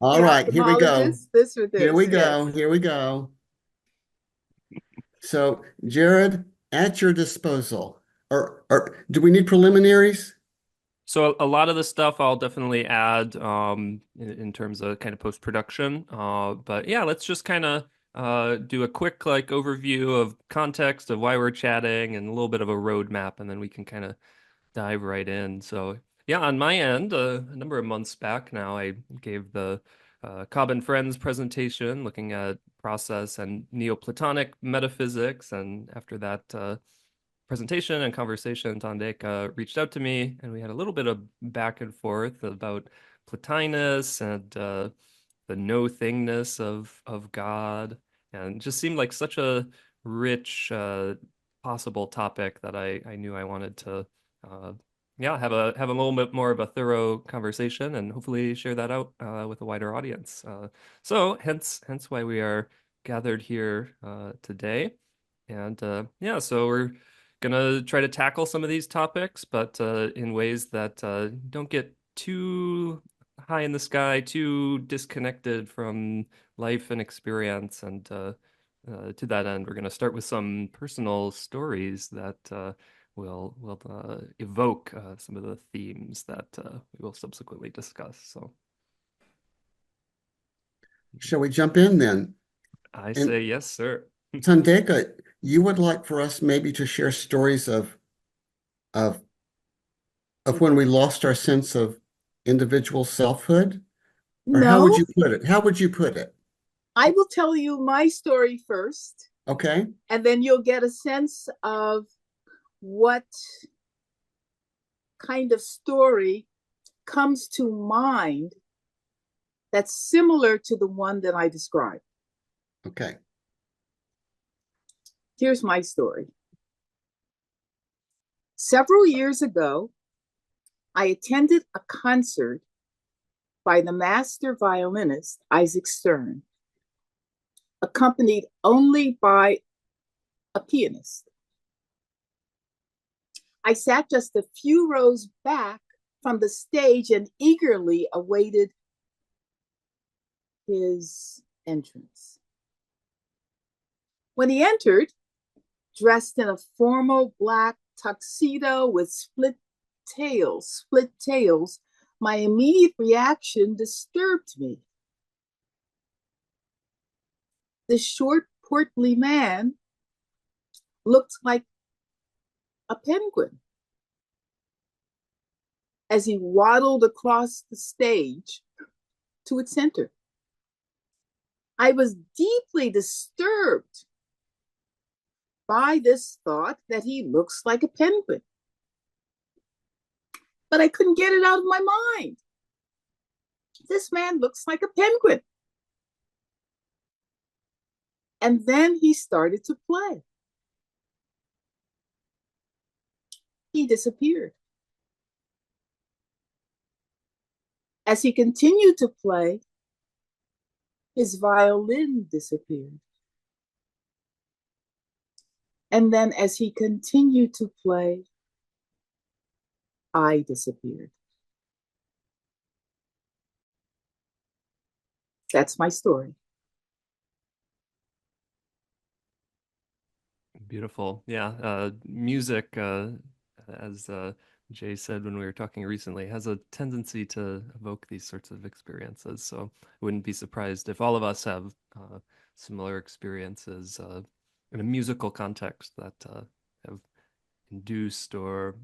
All The right, here we go. ophthalmologist, this or Here we this. go. Yes. Here we go. So, Jared, at your disposal. Or do we need preliminaries? So a lot of the stuff I'll definitely add in terms of kind of post-production. But yeah, let's just kind of do a quick like overview of context of why we're chatting and a little bit of a roadmap, and then we can kind of dive right in. So yeah, on my end, a number of months back now, I gave the Cobb and Friends presentation looking at process and Neoplatonic metaphysics, and after that presentation and conversation, Thandeka reached out to me, and we had a little bit of back and forth about Plotinus and the nothingness of God, and it just seemed like such a rich possible topic that I knew I wanted to uh, yeah have a little bit more of a thorough conversation and hopefully share that out with a wider audience. So hence why we are gathered here today. And yeah, so we're gonna try to tackle some of these topics, but in ways that don't get too high in the sky, too disconnected from life and experience. And to that end, we're gonna start with some personal stories that will evoke some of the themes that we will subsequently discuss. So Shall we jump in then? I And say yes, sir. Tandeka, you would like for us maybe to share stories of of when we lost our sense of individual selfhood? Or how would No, you put it? How would you put it? I will tell you my story first, Okay. and then you'll get a sense of what kind of story comes to mind that's similar to the one that I described. Okay. Here's my story. Several years ago, I attended a concert by the master violinist Isaac Stern, accompanied only by a pianist. I sat just a few rows back from the stage and eagerly awaited his entrance. When he entered, dressed in a formal black tuxedo with split tails, my immediate reaction disturbed me. This short, portly man looked like a penguin as he waddled across the stage to its center. I was deeply disturbed by this thought that he looks like a penguin, but I couldn't get it out of my mind. This man looks like a penguin. And then he started to play. He disappeared. As he continued to play, his violin disappeared. And then as he continued to play, I disappeared. That's my story. Beautiful. Yeah. Music, as Jay said when we were talking recently, has a tendency to evoke these sorts of experiences. So I wouldn't be surprised if all of us have similar experiences in a musical context that have induced or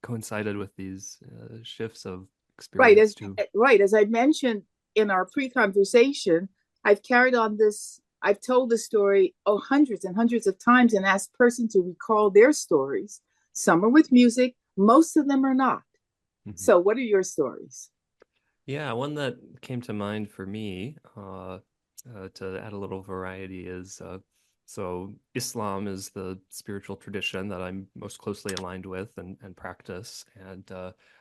coincided with these shifts of Right, experience too. as I mentioned in our pre-conversation, I've carried on this. I've told the story hundreds and hundreds of times and asked persons to recall their stories. Some are with music, most of them are not. Mhm. So, what are your stories? Yeah, one that came to mind for me, to add a little variety, is so Islam is the spiritual tradition that I'm most closely aligned with and practice. And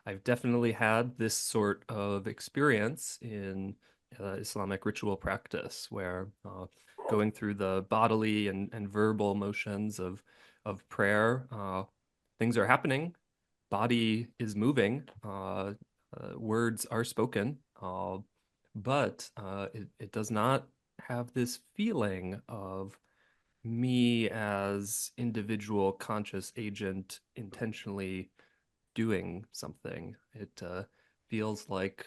I've definitely had this sort of experience in Islamic ritual practice where going through the bodily and verbal motions of prayer, things are happening, body is moving, words are spoken, but it does not have this feeling of me as individual conscious agent intentionally doing something. It feels like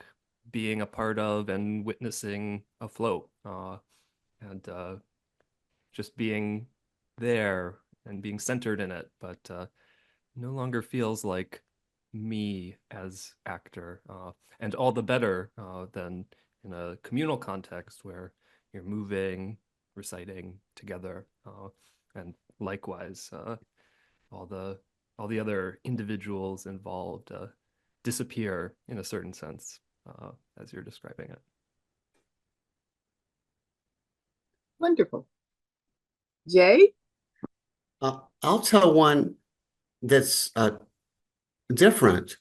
being a part of and witnessing a float, and just being there and being centered in it, but no longer feels like me as actor, and all the better than in a communal context where you're moving, reciting together, and likewise, all the all the other individuals involved disappear in a certain sense, as you're describing it. Wonderful. Jay? I'll tell one that's different,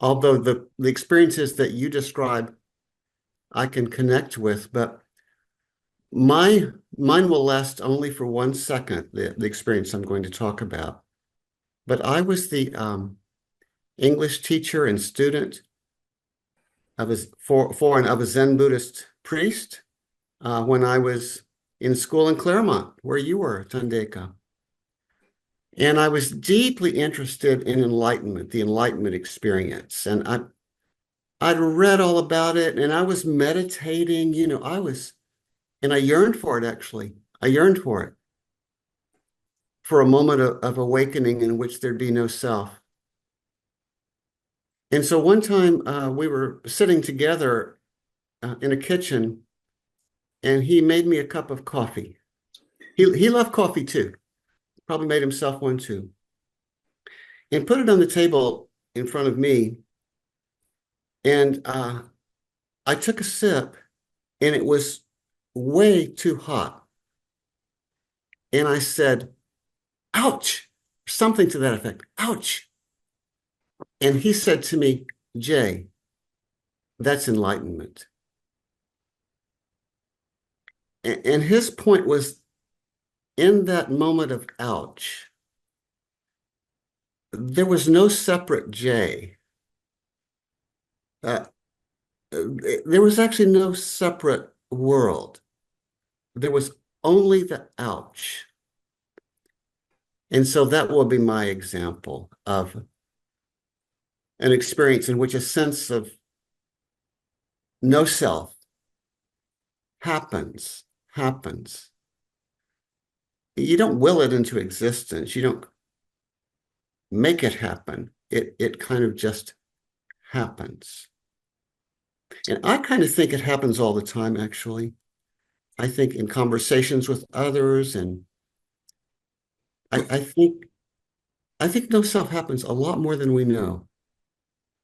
although the experiences that you describe I can connect with, but mine will last only for 1 second, the experience I'm going to talk about. But I was the English teacher and student of a Zen Buddhist priest when I was in school in Claremont, where you were, Thandeka. And I was deeply interested in enlightenment, the enlightenment experience. And I'd read all about it, and I was meditating, and I yearned for it, actually. I yearned for a moment of awakening in which there'd be no self. And so one time we were sitting together in a kitchen, and he made me a cup of coffee. He loved coffee too, probably made himself one too, and put it on the table in front of me. And I took a sip, and it was way too hot. And I said, ouch, something to that effect, ouch. And he said to me, Jay, that's enlightenment. And his point was, in that moment of ouch, there was no separate Jay. There was actually no separate world. There was only the ouch. And so that will be my example of an experience in which a sense of no self happens. You don't will it into existence. You don't make it happen. It kind of just happens. And I kind of think it happens all the time, actually. I think in conversations with others, and I think no self happens a lot more than we know.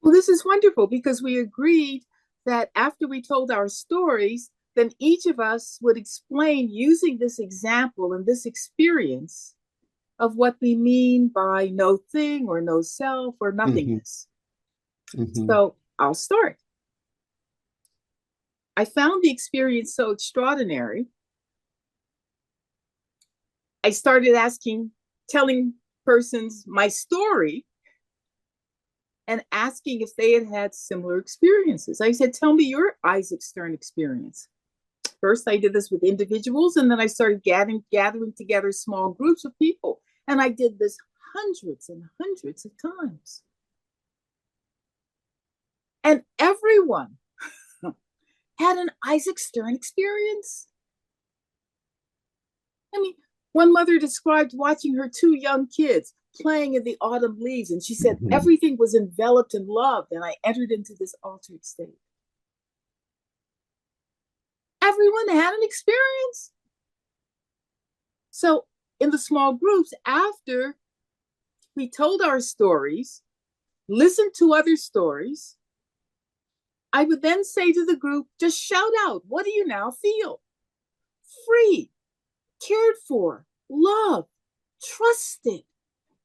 Well, this is wonderful because we agreed that after we told our stories, then each of us would explain using this example and this experience of what we mean by no thing or no self or nothingness. Mm-hmm. So I'll start. I found the experience so extraordinary. I started telling persons my story and asking if they had had similar experiences. I said, tell me your Isaac Stern experience. First, I did this with individuals, and then I started gathering together small groups of people. And I did this hundreds and hundreds of times. And everyone had an Isaac Stern experience. I mean, one mother described watching her 2 young kids playing in the autumn leaves, and she said, everything was enveloped in love, and I entered into this altered state. Everyone had an experience. So in the small groups, after we told our stories, listened to other stories, I would then say to the group, just shout out, what do you now feel? Free, cared for, loved, trusted,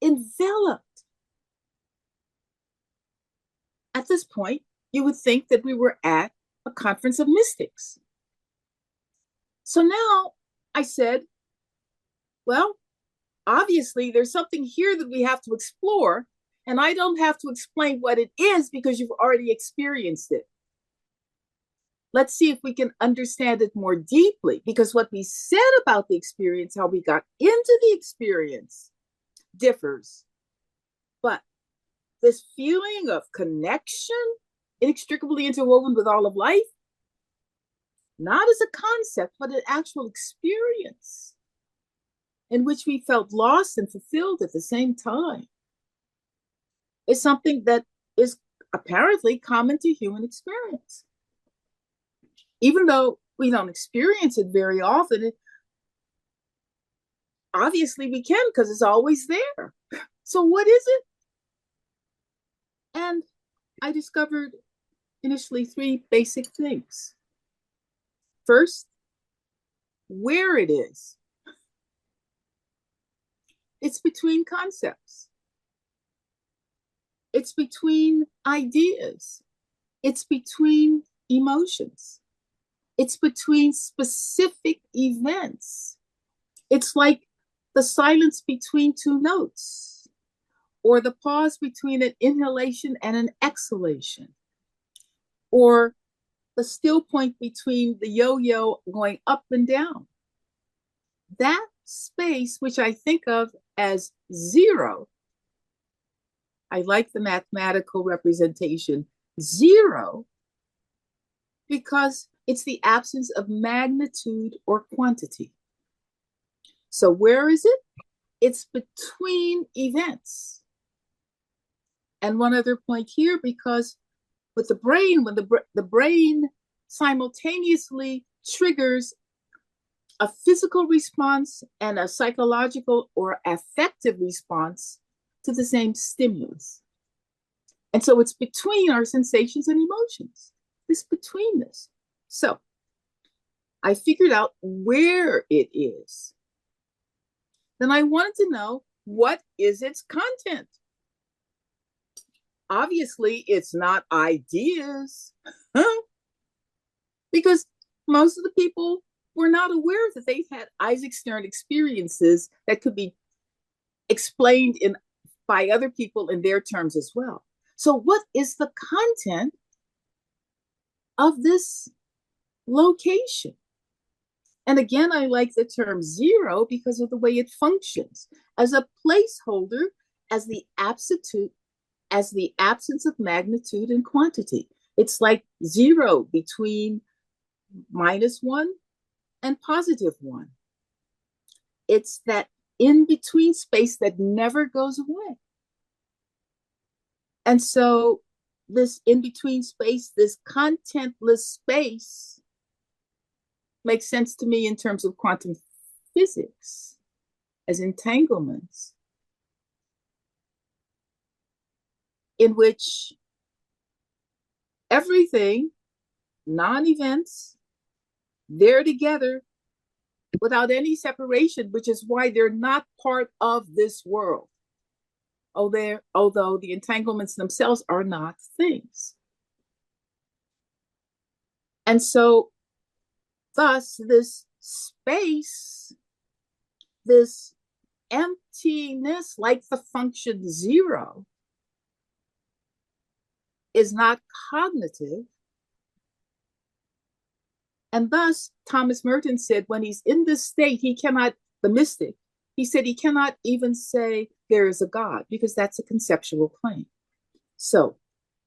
enveloped. At this point, you would think that we were at a conference of mystics. So now I said, well, obviously there's something here that we have to explore, and I don't have to explain what it is because you've already experienced it. Let's see if we can understand it more deeply, because what we said about the experience, how we got into the experience, differs. But this feeling of connection, inextricably interwoven with all of life, not as a concept, but an actual experience in which we felt lost and fulfilled at the same time, is something that is apparently common to human experience. Even though we don't experience it very often, obviously we can, because it's always there. So what is it? And I discovered initially 3 basic things. First, where it is. It's between concepts. It's between ideas. It's between emotions. It's between specific events. It's like the silence between 2 notes, or the pause between an inhalation and an exhalation, or the still point between the yo-yo going up and down. That space, which I think of as 0, I like the mathematical representation 0, because it's the absence of magnitude or quantity. So where is it? It's between events. And one other point here, because with the brain, when the brain simultaneously triggers a physical response and a psychological or affective response to the same stimulus. And so it's between our sensations and emotions, this betweenness. So I figured out where it is. Then I wanted to know, what is its content? Obviously, it's not ideas, because most of the people were not aware that they've had Isaac Stern experiences that could be explained by other people in their terms as well. So what is the content of this location? And again, I like the term 0 because of the way it functions as a placeholder, as the absence of magnitude and quantity. It's like 0 between -1 and +1. It's that in-between space that never goes away. And so this in-between space, this contentless space, makes sense to me in terms of quantum physics as entanglements, in which everything, non-events, they're together without any separation, which is why they're not part of this world, although the entanglements themselves are not things. And so thus this space, this emptiness, like the function 0, is not cognitive. And thus, Thomas Merton said, when he's in this state, he cannot, the mystic, he said he cannot even say there is a God, because that's a conceptual claim. So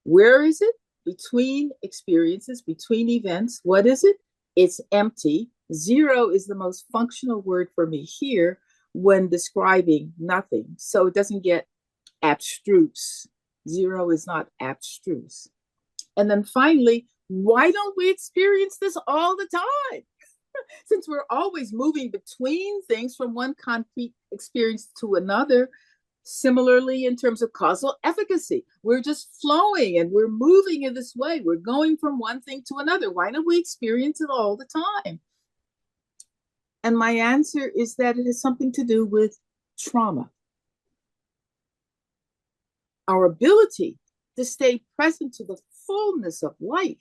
where is it? Between experiences, between events. What is it? It's empty. 0 is the most functional word for me here when describing nothing. So it doesn't get abstruse. 0 is not abstruse. And then finally, why don't we experience this all the time? Since we're always moving between things from one concrete experience to another. Similarly, in terms of causal efficacy, we're just flowing and we're moving in this way. We're going from one thing to another. Why don't we experience it all the time? And my answer is that it has something to do with trauma. Our ability to stay present to the fullness of life,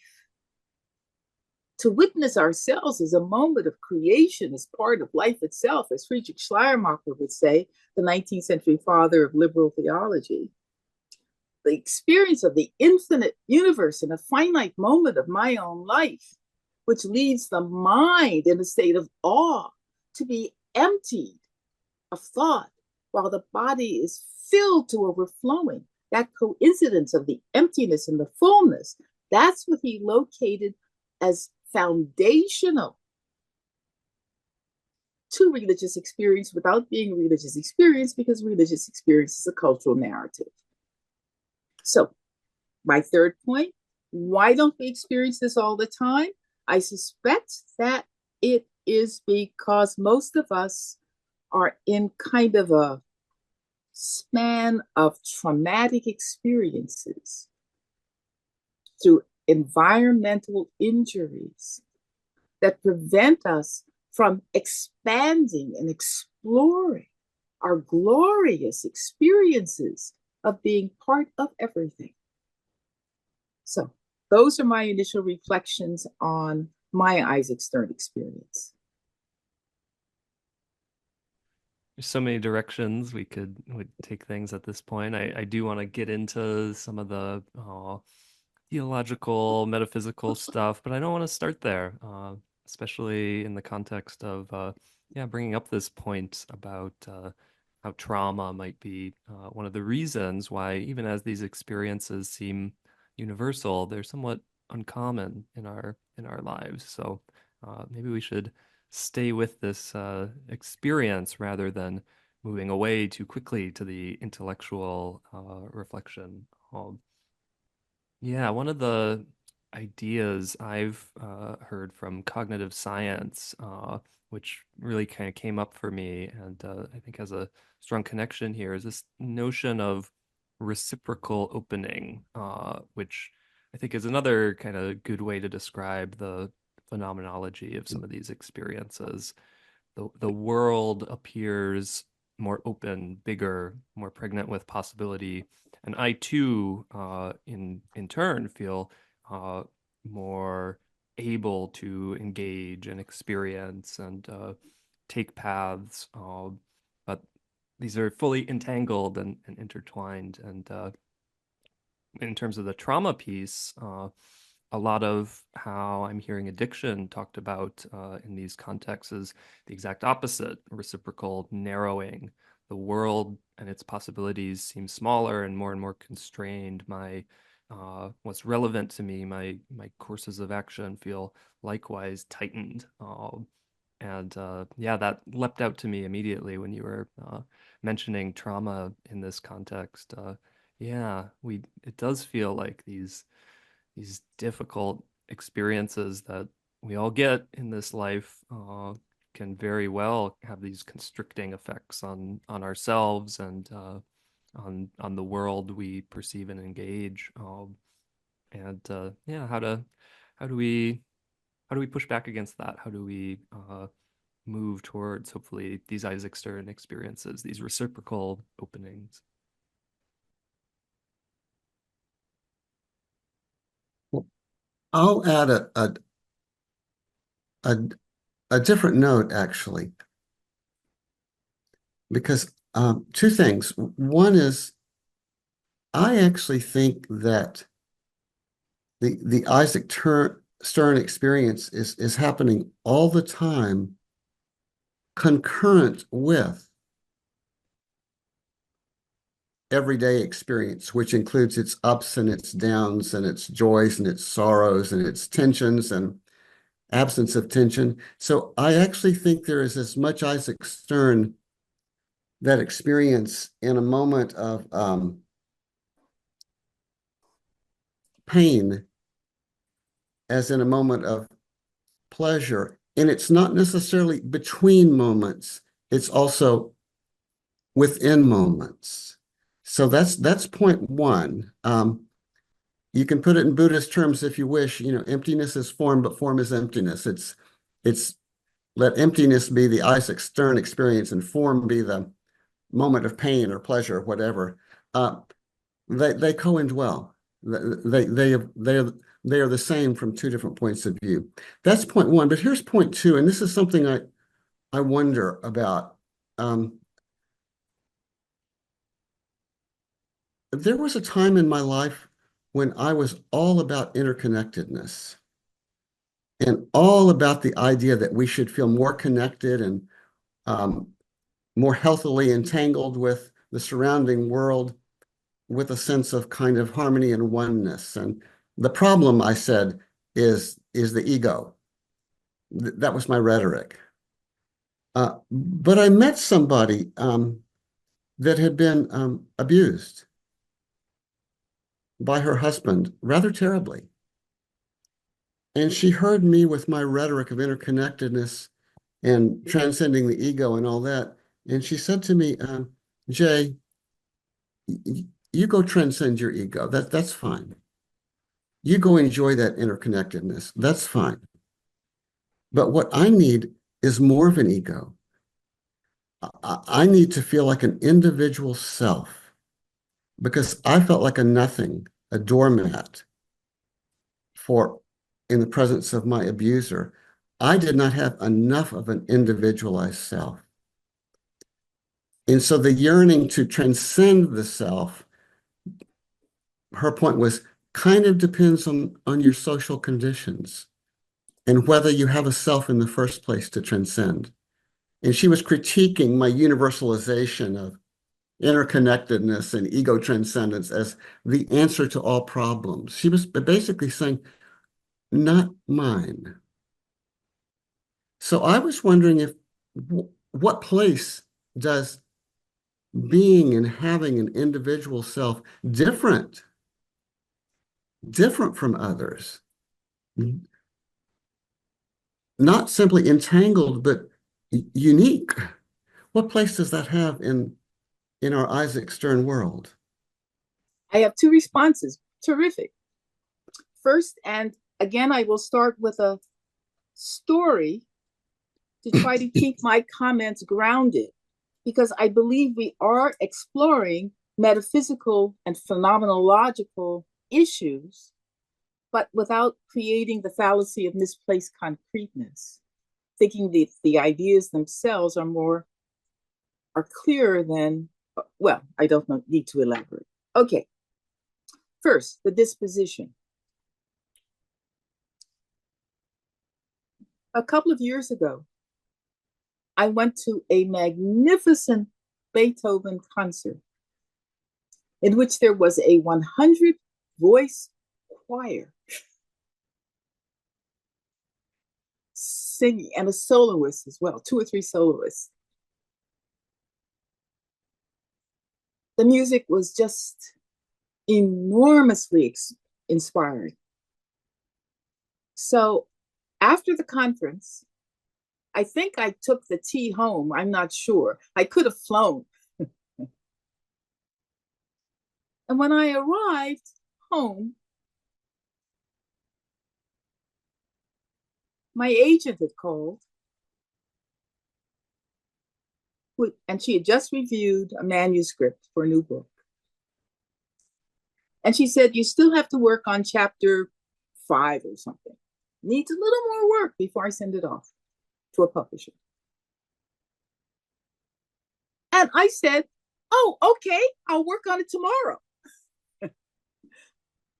to witness ourselves as a moment of creation, as part of life itself, as Friedrich Schleiermacher would say, the 19th century father of liberal theology. The experience of the infinite universe in a finite moment of my own life which leads the mind in a state of awe to be emptied of thought, while the body is filled to overflowing. That coincidence of the emptiness and the fullness, that's what he located as foundational to religious experience without being a religious experience, because religious experience is a cultural narrative. So, my third point, why don't we experience this all the time? I suspect that it is because most of us are in kind of a span of traumatic experiences through environmental injuries that prevent us from expanding and exploring our glorious experiences of being part of everything. So those are my initial reflections on my Isaac Stern experience. There's so many directions we would take things at this point. I do want to get into some of the theological, metaphysical stuff, but I don't want to start there, especially in the context of bringing up this point about how trauma might be one of the reasons why, even as these experiences seem universal, they're somewhat uncommon in our lives. So maybe we should stay with this experience rather than moving away too quickly to the intellectual reflection. Yeah, one of the ideas I've heard from cognitive science, which really kind of came up for me and I think has a strong connection here, is this notion of reciprocal opening, which I think is another kind of good way to describe the phenomenology of some of these experiences. The world appears more open, bigger, more pregnant with possibility. And I too, in turn, feel more able to engage and experience and take paths. But these are fully entangled and intertwined. And in terms of the trauma piece, a lot of how I'm hearing addiction talked about in these contexts is the exact opposite, reciprocal narrowing. The world and its possibilities seem smaller and more constrained. My what's relevant to me, my courses of action feel likewise tightened. That leapt out to me immediately when you were mentioning trauma in this context. It does feel like these difficult experiences that we all get in this life can very well have these constricting effects on ourselves and on the world we perceive and engage. How do we push back against that? How do we move towards hopefully these Isaac Stern experiences, these reciprocal openings? I'll add a different note, actually, because two things. One is, I actually think that the Isaac Stern experience is happening all the time, concurrent with everyday experience, which includes its ups and its downs and its joys and its sorrows and its tensions and absence of tension. So I actually think there is as much Isaac Stern, that experience in a moment of pain, as in a moment of pleasure. And it's not necessarily between moments, it's also within moments. So that's point one. You can put it in Buddhist terms if you wish. Emptiness is form, but form is emptiness. It's let emptiness be the Isaac Stern experience and form be the moment of pain or pleasure or whatever. They co-indwell. They are the same from two different points of view. That's point one. But here's point two, and this is something I wonder about. There was a time in my life when I was all about interconnectedness. and all about the idea that we should feel more connected and um, more healthily entangled with the surrounding world with a sense of kind of harmony and oneness. And the problem, I said, is the ego. That was my rhetoric. But I met somebody that had been abused by her husband rather terribly. And she heard me with my rhetoric of interconnectedness and transcending the ego and all that. And she said to me, Jay, you go transcend your ego. That's fine. You go enjoy that interconnectedness. That's fine. But what I need is more of an ego. I need to feel like an individual self because I felt like a nothing, a doormat for in the presence of my abuser. I did not have enough of an individualized self. And so the yearning to transcend the self, her point was, kind of depends on your social conditions and whether you have a self in the first place to transcend. And she was critiquing my universalization of interconnectedness and ego transcendence as the answer to all problems. She was basically saying, not mine. So I was wondering if what place does being and having an individual self different from others, not simply entangled, but unique. What place does that have in our Isaac Stern world? I have two responses. Terrific. First, and again, I will start with a story to try to keep my comments grounded, because I believe we are exploring metaphysical and phenomenological issues, but without creating the fallacy of misplaced concreteness, thinking that the ideas themselves are clearer than, well, I don't need to elaborate. Okay. First, the disposition. A couple of years ago, I went to a magnificent Beethoven concert in which there was a 100-voice choir singing and a soloist as well, 2 or 3 soloists. The music was just enormously inspiring. So after the conference, I think I took the T home. I'm not sure. I could have flown. And when I arrived home, my agent had called, and she had just reviewed a manuscript for a new book. And she said, you still have to work on chapter 5 or something. Needs a little more work before I send it off to a publisher. And I said, oh, okay, I'll work on it tomorrow.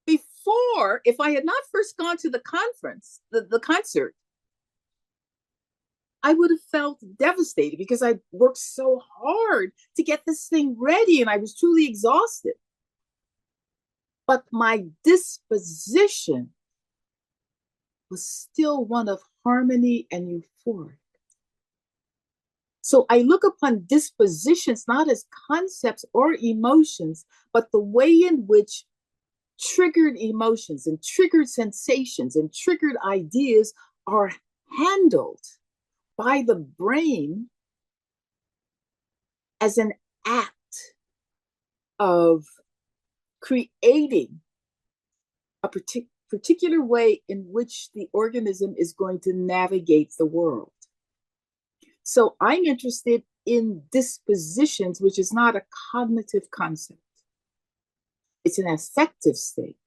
Before, if I had not first gone to the conference, the concert, I would have felt devastated because I worked so hard to get this thing ready and I was truly exhausted. But my disposition was still one of harmony and euphoric. So I look upon dispositions not as concepts or emotions, but the way in which triggered emotions and triggered sensations and triggered ideas are handled by the brain as an act of creating a particular way in which the organism is going to navigate the world. So I'm interested in dispositions, which is not a cognitive concept. It's an affective state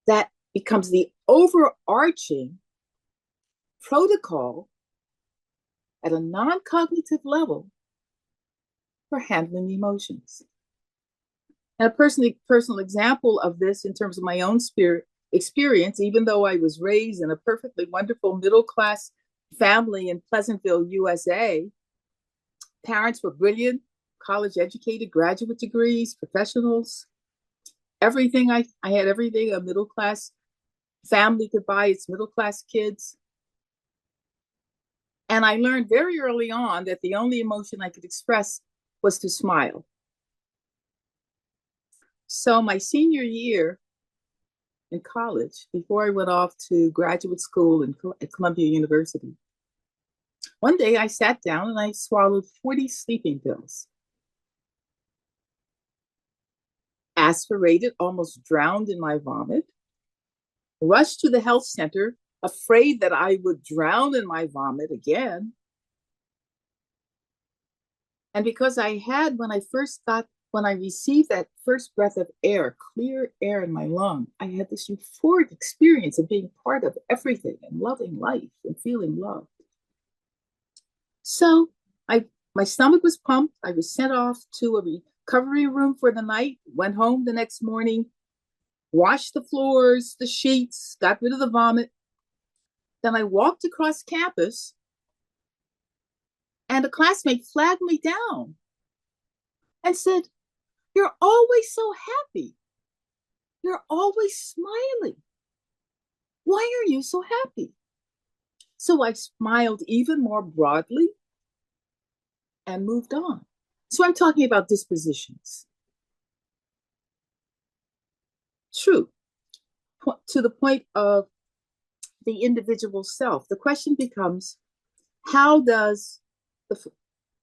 that becomes the overarching protocol at a non-cognitive level for handling emotions. And a personal example of this in terms of my own spirit experience, even though I was raised in a perfectly wonderful middle-class family in Pleasantville, USA. Parents were brilliant, college educated, graduate degrees, professionals, everything. I had everything a middle-class family could buy its middle-class kids. And I learned very early on that the only emotion I could express was to smile. So my senior year in college, before I went off to graduate school at Columbia University, one day I sat down and I swallowed 40 sleeping pills. Aspirated, almost drowned in my vomit, rushed to the health center, afraid that I would drown in my vomit again. And because I had, when I received that first breath of air, clear air in my lung, I had this euphoric experience of being part of everything and loving life and feeling loved. So my stomach was pumped. I was sent off to a recovery room for the night, went home the next morning, washed the floors, the sheets, got rid of the vomit. Then I walked across campus and a classmate flagged me down and said, "You're always so happy. You're always smiling. Why are you so happy?" So I smiled even more broadly and moved on. So I'm talking about dispositions. True. To the point of the individual self, the question becomes, how does the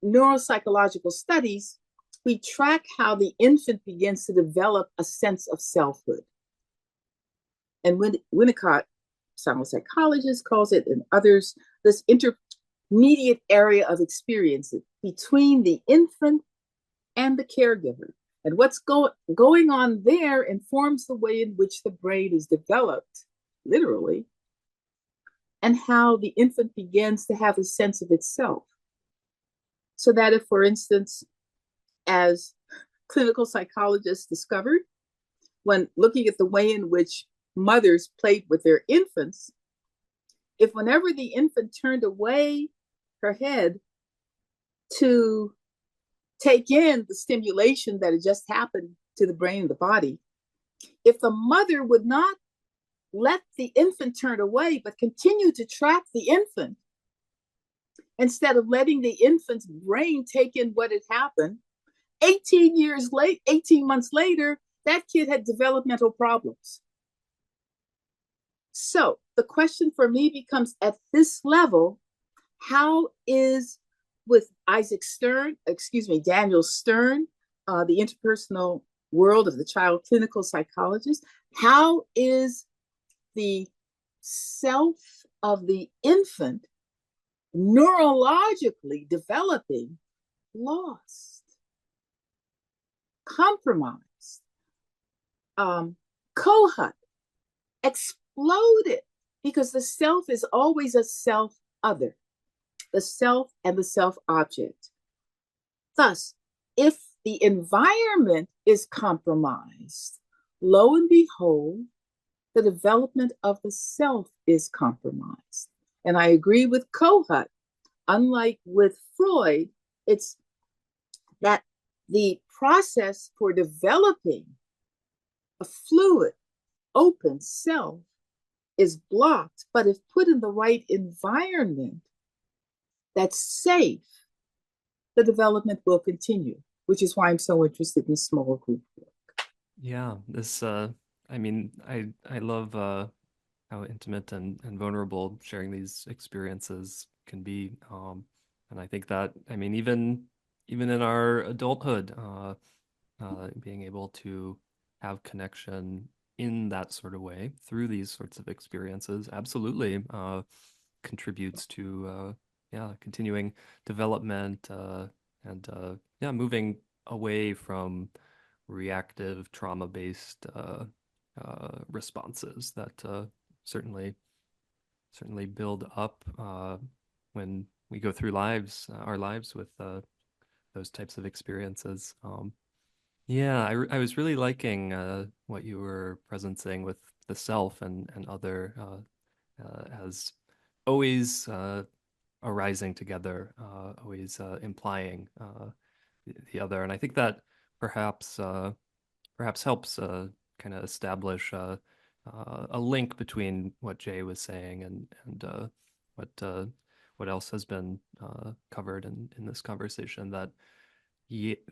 neuropsychological studies, we track how the infant begins to develop a sense of selfhood. And Winnicott, some psychologists calls it, and others, this intermediate area of experience between the infant and the caregiver. And what's going on there informs the way in which the brain is developed, literally, and how the infant begins to have a sense of itself. So that if, for instance, as clinical psychologists discovered, when looking at the way in which mothers played with their infants, if whenever the infant turned away her head to take in the stimulation that had just happened to the brain and the body, if the mother would not let the infant turn away, but continue to track the infant, instead of letting the infant's brain take in what had happened, 18 months later, that kid had developmental problems. So the question for me becomes, at this level, how is, with Daniel Stern, the interpersonal world of the child clinical psychologist, how is the self of the infant neurologically developing lost, compromised, kohut, exploded, because the self is always a self other, the self and the self object. Thus, if the environment is compromised, lo and behold, the development of the self is compromised. And I agree with Kohut. Unlike with Freud, it's that the process for developing a fluid, open self is blocked, but if put in the right environment that's safe, the development will continue, which is why I'm so interested in small group work. Yeah, this I mean, I love how intimate and vulnerable sharing these experiences can be. And I think that, I mean, even in our adulthood, being able to have connection in that sort of way through these sorts of experiences absolutely contributes to continuing development and moving away from reactive trauma-based responses that certainly build up when we go through our lives with those types of experiences. I was really liking what you were presencing with the self and other as always arising together, always implying the other. And I think that perhaps helps kind of establish a link between what Jay was saying and what else has been covered in this conversation. That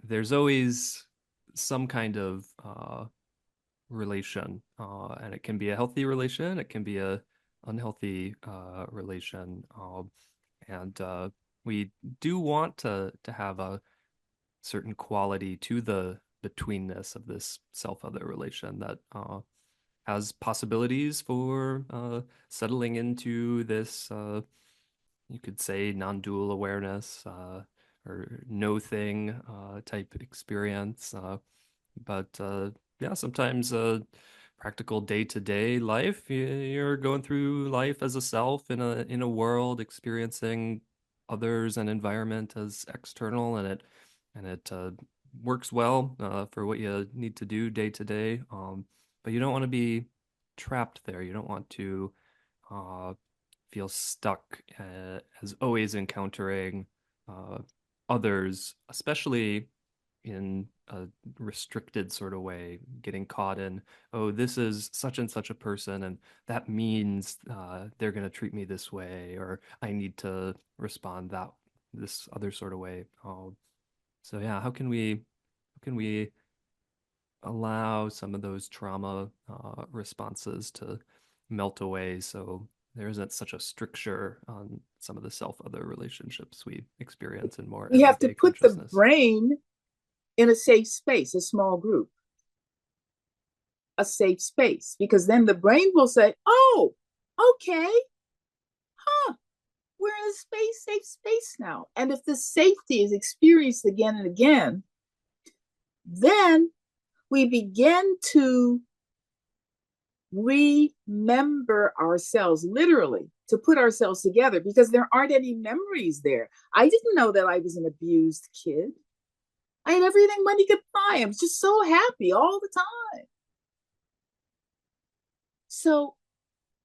there's always some kind of relation, and it can be a healthy relation, it can be a unhealthy relation, and we do want to have a certain quality to the betweenness of this self-other relation that has possibilities for settling into this, you could say, non-dual awareness or no thing type experience. But yeah, sometimes practical day-to-day life, you're going through life as a self in a world, experiencing others and environment as external, and it works well for what you need to do day to day. But you don't want to be trapped there. You don't want to feel stuck as always encountering others, especially in a restricted sort of way, getting caught in, oh, this is such and such a person, and that means they're going to treat me this way, or I need to respond this other sort of way. So yeah, how can we allow some of those trauma responses to melt away so there isn't such a stricture on some of the self-other relationships we experience in more We have to everyday put the consciousness? brain in a safe space, a small group, a safe space, because then the brain will say, oh, okay, we're in a safe space now. And if the safety is experienced again and again, then we begin to remember ourselves, literally, to put ourselves together, because there aren't any memories there. I didn't know that I was an abused kid. I had everything money could buy. I was just so happy all the time. So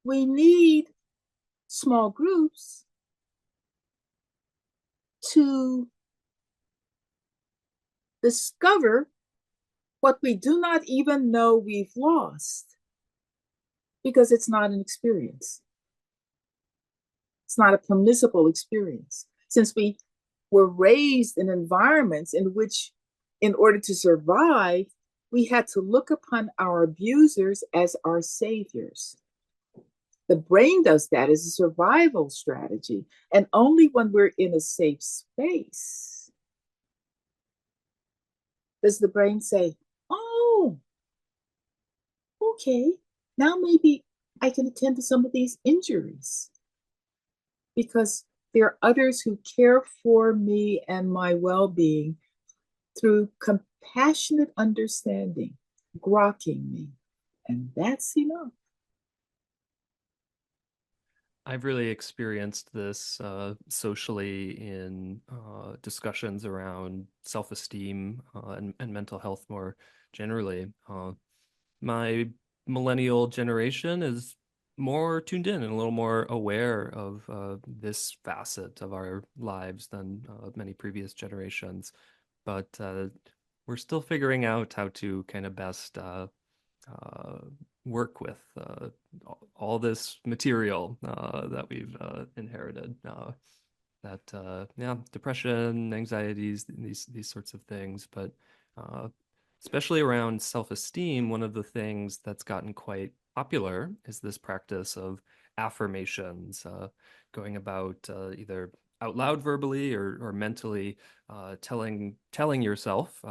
we need small groups to discover what we do not even know we've lost, because it's not an experience. It's not a permissible experience. Since we were raised in environments in which, in order to survive, we had to look upon our abusers as our saviors. The brain does that as a survival strategy. And only when we're in a safe space does the brain say, oh, okay, now maybe I can attend to some of these injuries, because there are others who care for me and my well-being through compassionate understanding, grokking me. And that's enough. I've really experienced this socially in discussions around self-esteem and mental health more generally. My millennial generation is more tuned in and a little more aware of this facet of our lives than many previous generations. But we're still figuring out how to kind of best work with all this material that we've inherited. Yeah, depression, anxieties, these sorts of things. But especially around self-esteem, one of the things that's gotten quite popular is this practice of affirmations, going about either out loud verbally or mentally telling yourself,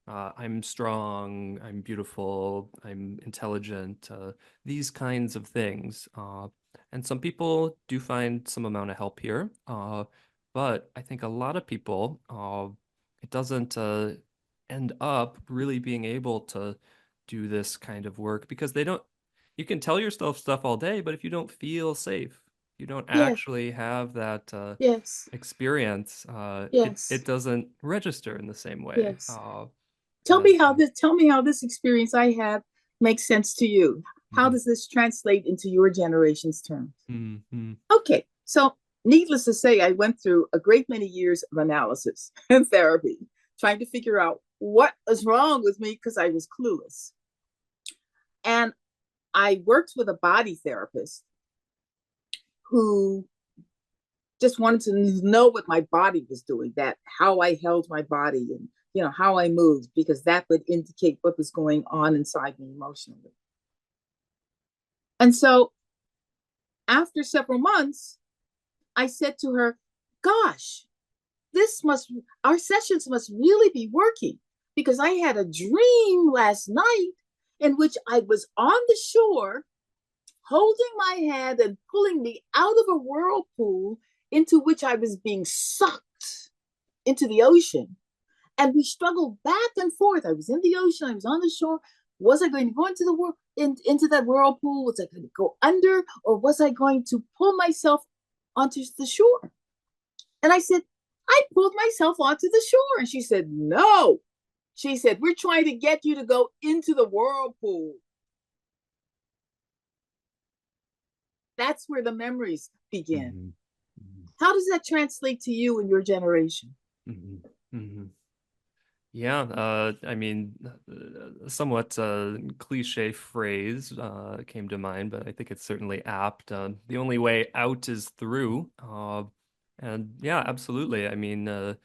I'm strong, I'm beautiful, I'm intelligent, these kinds of things. And some people do find some amount of help here. But I think a lot of people, it doesn't end up really being able to do this kind of work because you can tell yourself stuff all day, but if you don't feel safe, you don't Yes, actually have that yes, experience, yes, it doesn't register in the same way. yes. As Tell me how this experience I had makes sense to you. How does this translate into your generation's terms? Mm-hmm. Okay, so needless to say, I went through a great many years of analysis and therapy, trying to figure out what was wrong with me because I was clueless. And I worked with a body therapist who just wanted to know what my body was doing, that how I held my body and how I moved, because that would indicate what was going on inside me emotionally. And so after several months, I said to her, gosh, our sessions must really be working, because I had a dream last night in which I was on the shore holding my hand and pulling me out of a whirlpool into which I was being sucked into the ocean. And we struggled back and forth. I was in the ocean, I was on the shore. Was I going to go into that whirlpool? Was I going to go under, or was I going to pull myself onto the shore? And I said, I pulled myself onto the shore. And she said, no. She said, we're trying to get you to go into the whirlpool. That's where the memories begin. Mm-hmm. How does that translate to you and your generation? Mm-hmm. Mm-hmm. Yeah, I mean, somewhat cliche phrase came to mind, but I think it's certainly apt. The only way out is through. And yeah, absolutely. I mean,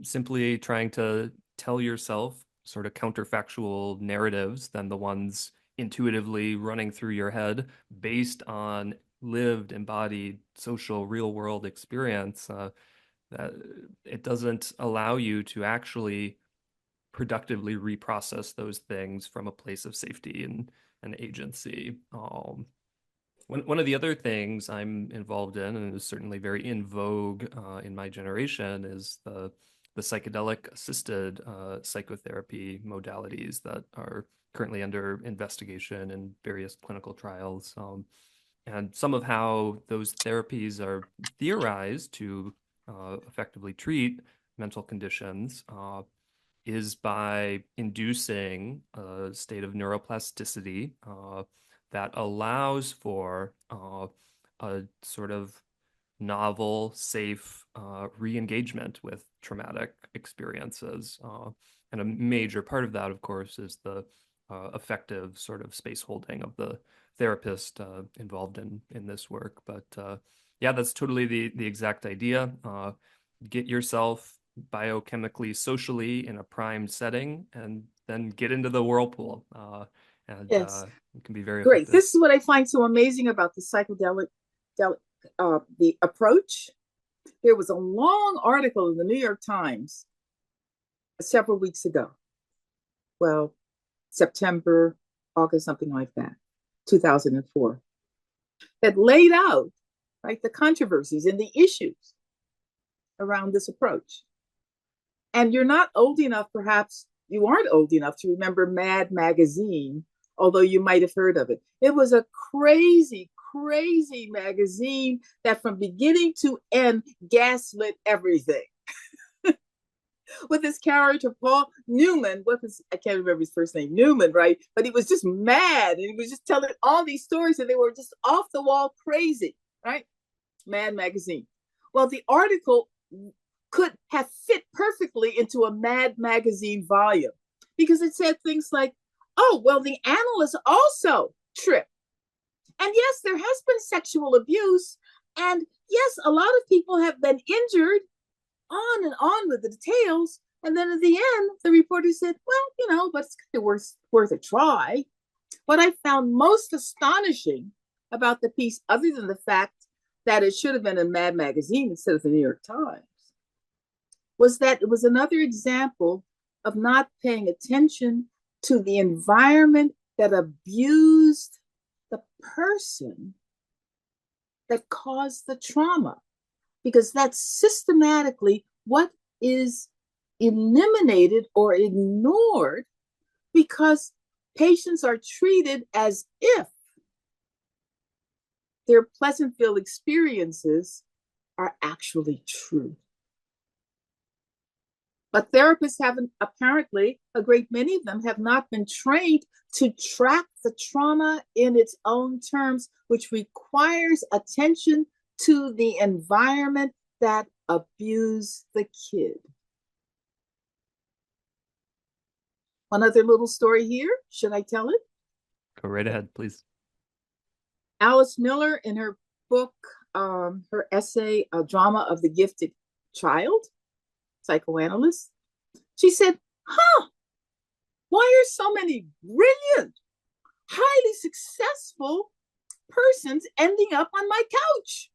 simply trying to tell yourself sort of counterfactual narratives than the ones intuitively running through your head based on lived, embodied, social, real world experience. That it doesn't allow you to actually productively reprocess those things from a place of safety and agency. One of the other things I'm involved in, and is certainly very in vogue in my generation, is the psychedelic assisted psychotherapy modalities that are currently under investigation in various clinical trials. And some of how those therapies are theorized to effectively treat mental conditions is by inducing a state of neuroplasticity that allows for a sort of novel, safe re-engagement with traumatic experiences. And a major part of that, of course, is the affective sort of space holding of the therapist involved in this work. But yeah, that's totally the exact idea. Get yourself biochemically, socially in a primed setting, and then get into the whirlpool. And yes. It can be very great. effective. This is what I find so amazing about the psychedelic, the approach. There was a long article in the New York Times several weeks ago. Well, September, August, something like that, 2004, that laid out the controversies and the issues around this approach. And you're not old enough, perhaps you aren't old enough to remember Mad Magazine, although you might have heard of it. It was a crazy, crazy magazine that from beginning to end gaslit everything. With this character, Paul Newman, I can't remember his first name, Newman, right? But he was just mad, and he was just telling all these stories, and they were just off the wall crazy, right? Mad Magazine. Well, the article could have fit perfectly into a Mad Magazine volume, because it said things like, oh, well, the analysts also trip. And yes, there has been sexual abuse. And yes, a lot of people have been injured, on and on with the details. And then at the end, the reporter said, well, but it's kind of worth a try. What I found most astonishing about the piece, other than the fact that it should have been in Mad Magazine instead of the New York Times, was that it was another example of not paying attention to the environment that abused the person that caused the trauma, because that's systematically what is eliminated or ignored, because patients are treated as if their Pleasantville experiences are actually true. But therapists haven't, apparently, a great many of them have not been trained to track the trauma in its own terms, which requires attention to the environment that abused the kid. One other little story here. Should I tell it? Go right ahead, please. Alice Miller, in her book, her essay, A Drama of the Gifted Child, psychoanalyst, she said, why are so many brilliant, highly successful persons ending up on my couch?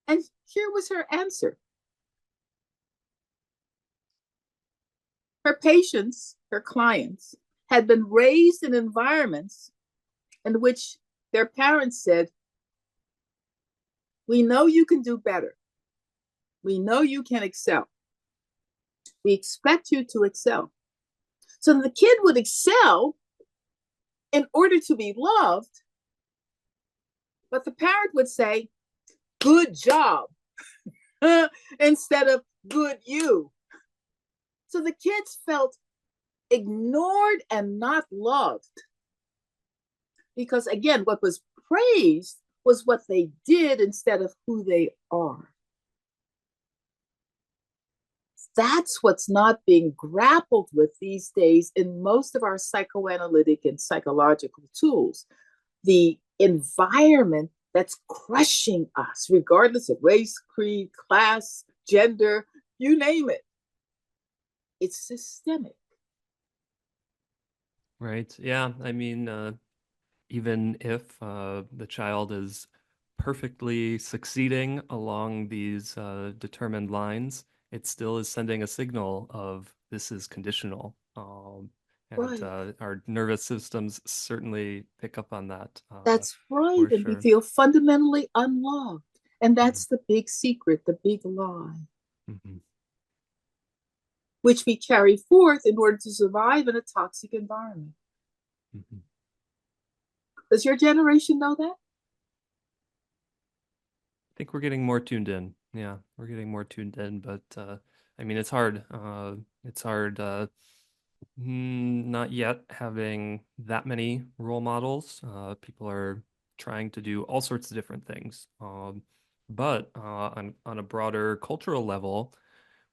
And here was her answer. Her patients, her clients, had been raised in environments in which their parents said, we know you can do better. We know you can excel. We expect you to excel. So the kid would excel in order to be loved, but the parent would say, good job, instead of good you. So the kids felt ignored and not loved. Because again, what was praised was what they did instead of who they are. That's what's not being grappled with these days in most of our psychoanalytic and psychological tools. The environment that's crushing us, regardless of race, creed, class, gender, you name it. It's systemic. Right. Yeah. I mean, even if the child is perfectly succeeding along these determined lines, it still is sending a signal of this is conditional. And Right. our nervous systems certainly pick up on that. That's right. For And we sure. feel fundamentally unloved. And that's the big secret, the big lie, Mhm. which we carry forth in order to survive in a toxic environment. Mhm. Does your generation know that? I think we're getting more tuned in. Yeah, we're getting more tuned in, but I mean, it's hard. It's hard not yet having that many role models. People are trying to do all sorts of different things. But on a broader cultural level,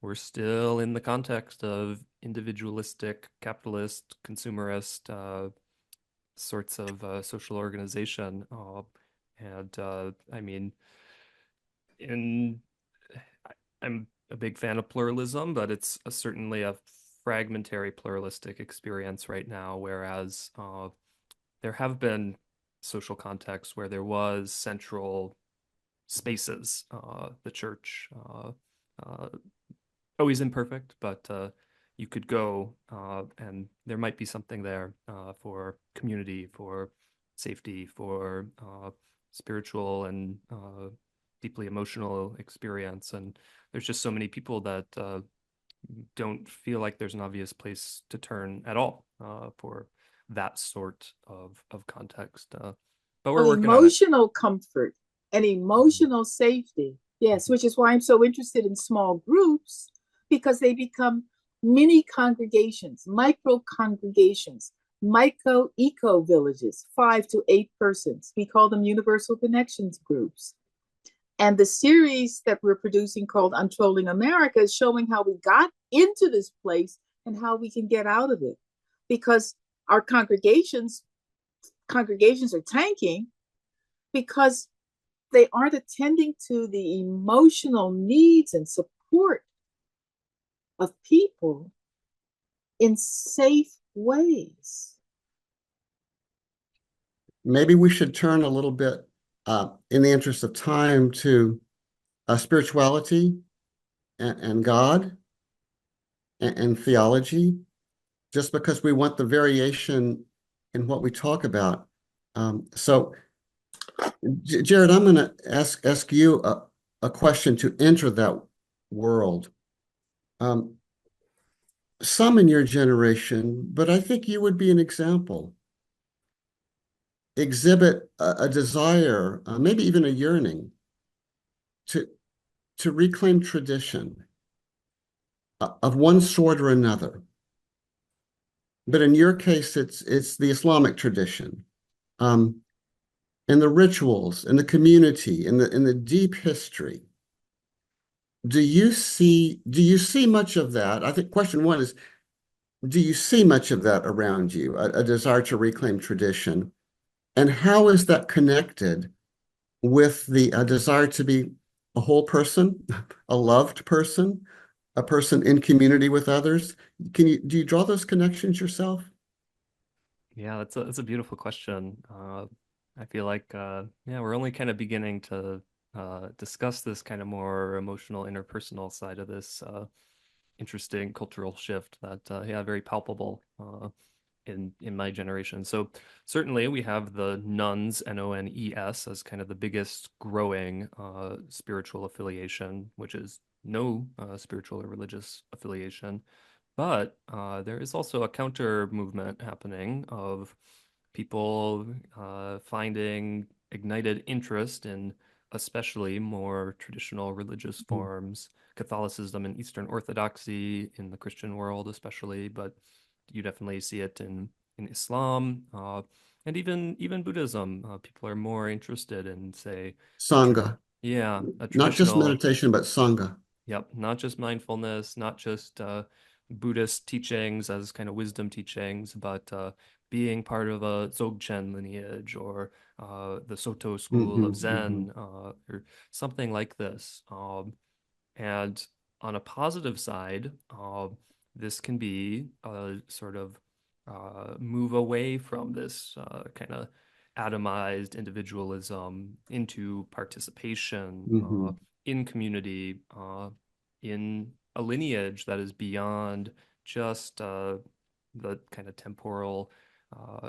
we're still in the context of individualistic, capitalist, consumerist sorts of social organization. And I mean, in I'm a big fan of pluralism, but it's certainly a fragmentary pluralistic experience right now, whereas there have been social contexts where there was central spaces, the church, uh, always imperfect, but you could go and there might be something there for community, for safety, for spiritual and deeply emotional experience. And there's just so many people that don't feel like there's an obvious place to turn at all for that sort of context. But we're working on it. Emotional comfort and emotional safety. Yes, which is why I'm so interested in small groups, because they become mini congregations, micro congregations, micro eco villages, 5 to 8 persons. We call them universal connections groups. And the series that we're producing called Untrolling America is showing how we got into this place and how we can get out of it. Because our congregations are tanking because they aren't attending to the emotional needs and support of people in safe ways. Maybe we should turn a little bit, in the interest of time, to spirituality and God and theology, just because we want the variation in what we talk about. So, Jared, I'm going to ask you a question to enter that world. Some in your generation, but I think you would be an example, exhibit a desire, maybe even a yearning to to reclaim tradition of one sort or another. But in your case, it's the Islamic tradition, and the rituals, and the community, and the deep history. Do you see much of that? I think question one is, do you see much of that around you, a desire to reclaim tradition? And how is that connected with the desire to be a whole person, a loved person, a person in community with others? Do you draw those connections yourself? Yeah, that's a beautiful question. I feel like yeah, we're only kind of beginning to discuss this kind of more emotional, interpersonal side of this interesting cultural shift that yeah, very palpable in my generation. So certainly we have the nuns, Nones, as kind of the biggest growing spiritual affiliation, which is no spiritual or religious affiliation. But there is also a counter movement happening of people finding ignited interest in especially more traditional religious forms, Catholicism and Eastern Orthodoxy in the Christian world, especially, but you definitely see it in Islam and even Buddhism. People are more interested in, say, Sangha, yeah, a not just traditional. meditation, but Sangha. Yep, not just mindfulness, not just Buddhist teachings as kind of wisdom teachings, but being part of a Dzogchen lineage or the Soto school of Zen or something like this. And on a positive side, this can be a sort of move away from this kind of atomized individualism into participation in community, in a lineage that is beyond just the kind of temporal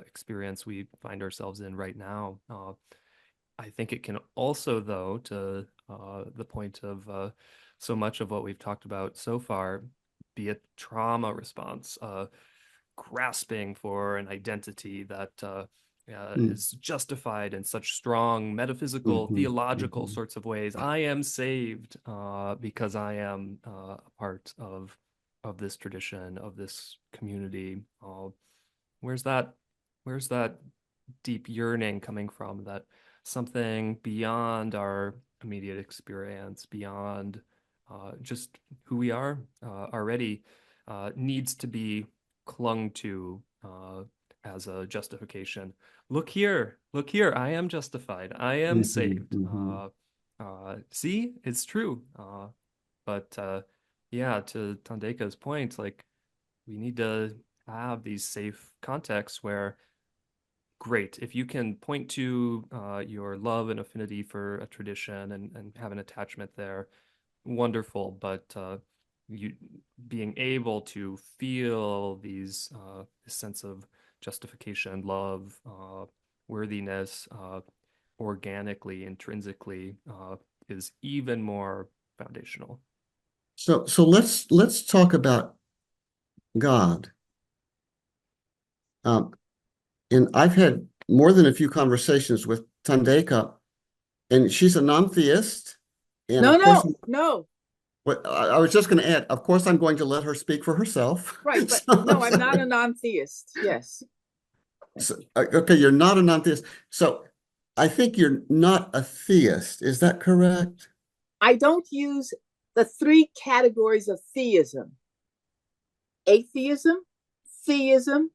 experience we find ourselves in right now. I think it can also, though, to the point of so much of what we've talked about so far, be a trauma response, grasping for an identity that is justified in such strong metaphysical, theological sorts of ways. I am saved because I am a part of this tradition, of this community. Where's that? Where's that deep yearning coming from? That something beyond our immediate experience, beyond just who we are already, needs to be clung to as a justification. Look here, I am justified, I am saved. See, it's true. But yeah, to Thandeka's point, like we need to have these safe contexts where great. If you can point to your love and affinity for a tradition and have an attachment there, wonderful. But you being able to feel these this sense of justification, love, worthiness, organically, intrinsically, is even more foundational. So let's talk about God. And I've had more than a few conversations with Thandeka, and she's a non-theist. And No, of course, no. what I was just going to add, of course, I'm going to let her speak for herself. Right, but So, no, I'm not a non-theist. Yes. okay, you're not a non-theist. So I think you're not a theist. Is that correct? I don't use the three categories of theism: atheism, theism,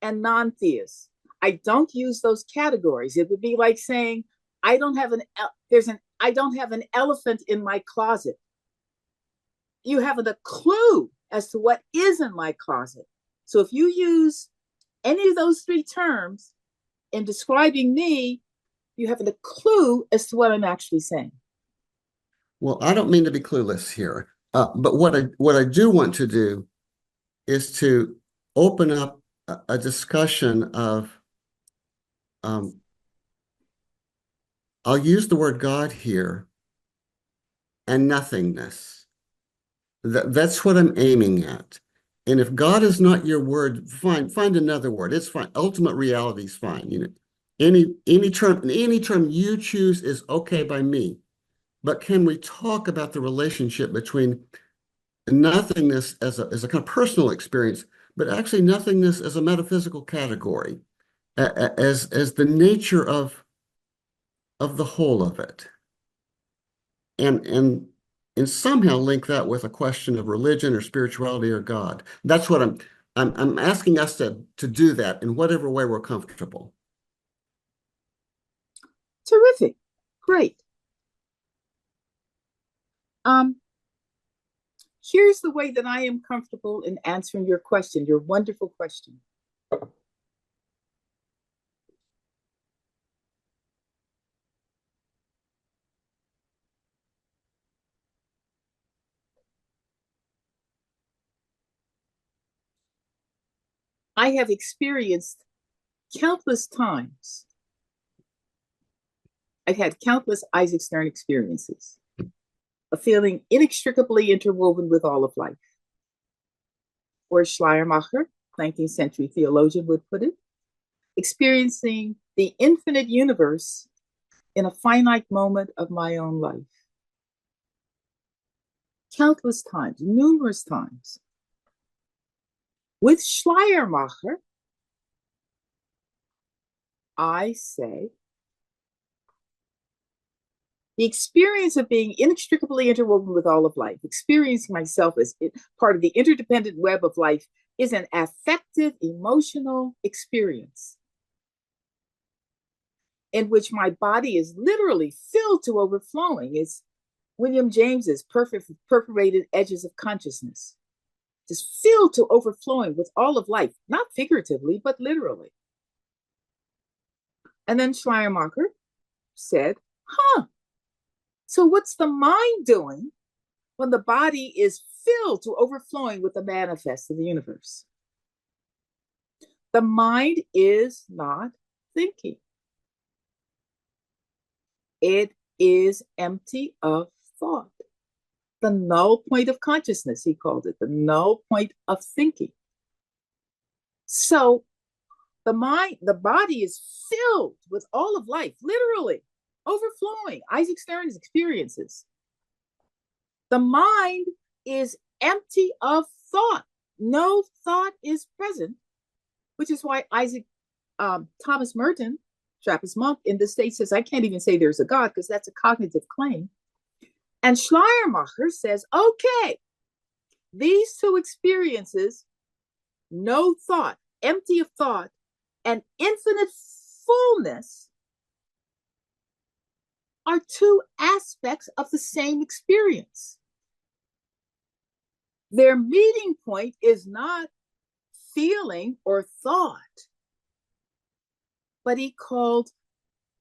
and non-theist. I don't use those categories. It would be like saying I don't have an elephant in my closet. You haven't a clue as to what is in my closet. So if you use any of those three terms in describing me, you haven't a clue as to what I'm actually saying. Well, I don't mean to be clueless here, but what I do want to do is to open up a discussion of, I'll use the word God here, and nothingness. That's what I'm aiming at. And if God is not your word, find another word. It's fine. Ultimate reality is fine. You know, any term you choose is okay by me. but can we talk about the relationship between nothingness as a kind of personal experience, but actually nothingness as a metaphysical category, as the nature of the whole of it, and somehow link that with a question of religion or spirituality or God. That's what I'm asking us to do that in whatever way we're comfortable. Terrific. Great. Here's the way that I am comfortable in answering your question, your wonderful question. I have experienced countless times. I've had countless Isaac Stern experiences of feeling inextricably interwoven with all of life. Or Schleiermacher, 19th century theologian, would put it, experiencing the infinite universe in a finite moment of my own life. Countless times, numerous times. With Schleiermacher, I say, the experience of being inextricably interwoven with all of life, experiencing myself as part of the interdependent web of life, is an affective, emotional experience in which my body is literally filled to overflowing. It's William James's perforated edges of consciousness, just filled to overflowing with all of life, not figuratively, but literally. And then Schleiermacher said, so what's the mind doing when the body is filled to overflowing with the manifest of the universe? The mind is not thinking. It is empty of thought. The null point of consciousness, he called it, the null point of thinking. So the body is filled with all of life, literally overflowing. Isaac Stern's experiences. The mind is empty of thought. No thought is present, which is why Thomas Merton, Trappist monk in the States, says, I can't even say there's a God because that's a cognitive claim. And Schleiermacher says, okay, these two experiences, no thought, empty of thought, and infinite fullness, are two aspects of the same experience. Their meeting point is not feeling or thought, but he called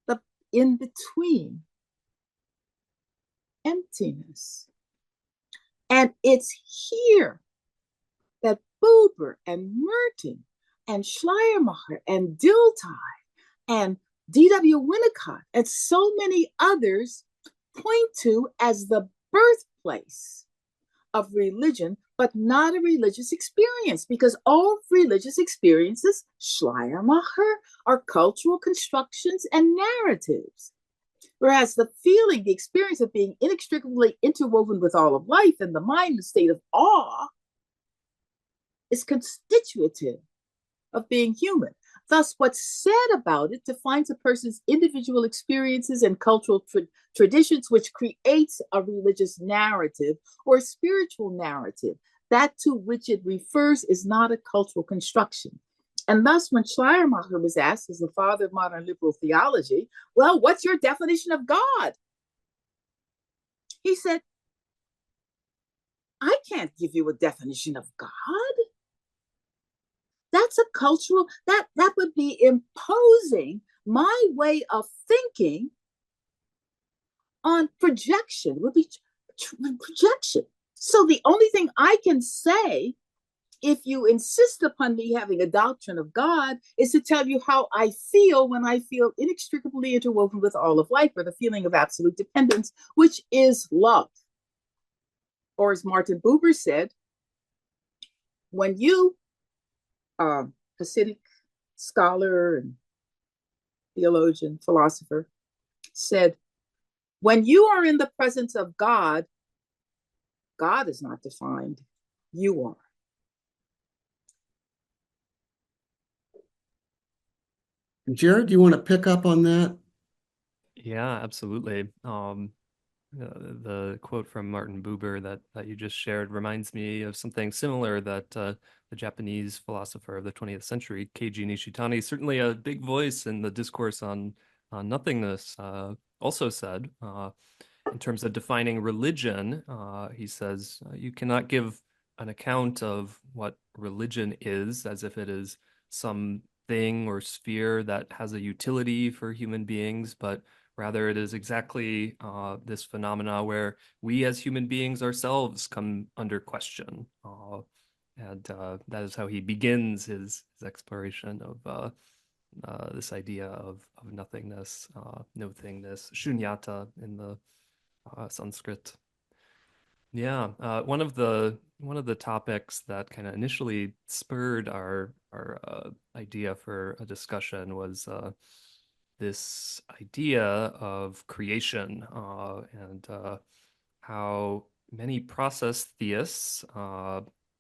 the in-between emptiness. And it's here that Buber and Merton and Schleiermacher and Dilthey and D.W. Winnicott and so many others point to as the birthplace of religion, but not a religious experience, because all religious experiences, Schleiermacher, are cultural constructions and narratives. Whereas the feeling, the experience of being inextricably interwoven with all of life and the mind, the state of awe, is constitutive of being human. Thus, what's said about it defines a person's individual experiences and cultural traditions, which creates a religious narrative or a spiritual narrative. That to which it refers is not a cultural construction. And thus, when Schleiermacher was asked, as the father of modern liberal theology, well, what's your definition of God? He said, I can't give you a definition of God. That's a cultural, that would be imposing my way of thinking on projection, would be projection. So the only thing I can say, if you insist upon me having a doctrine of God, is to tell you how I feel when I feel inextricably interwoven with all of life, or the feeling of absolute dependence, which is love. Or as Martin Buber said, when you, Hasidic scholar and theologian, philosopher, said, When you are in the presence of God, God is not defined. You are. Jared, do you want to pick up on that? Yeah, absolutely. The quote from Martin Buber that you just shared reminds me of something similar that the Japanese philosopher of the 20th century, Keiji Nishitani, certainly a big voice in the discourse on nothingness, also said, in terms of defining religion, he says, you cannot give an account of what religion is as if it is some thing or sphere that has a utility for human beings, but rather it is exactly this phenomena where we as human beings ourselves come under question. And that is how he begins his exploration of this idea of nothingness, nothingness, shunyata in the Sanskrit. Yeah, one of the topics that kind of initially spurred our idea for a discussion was this idea of creation and how many process theists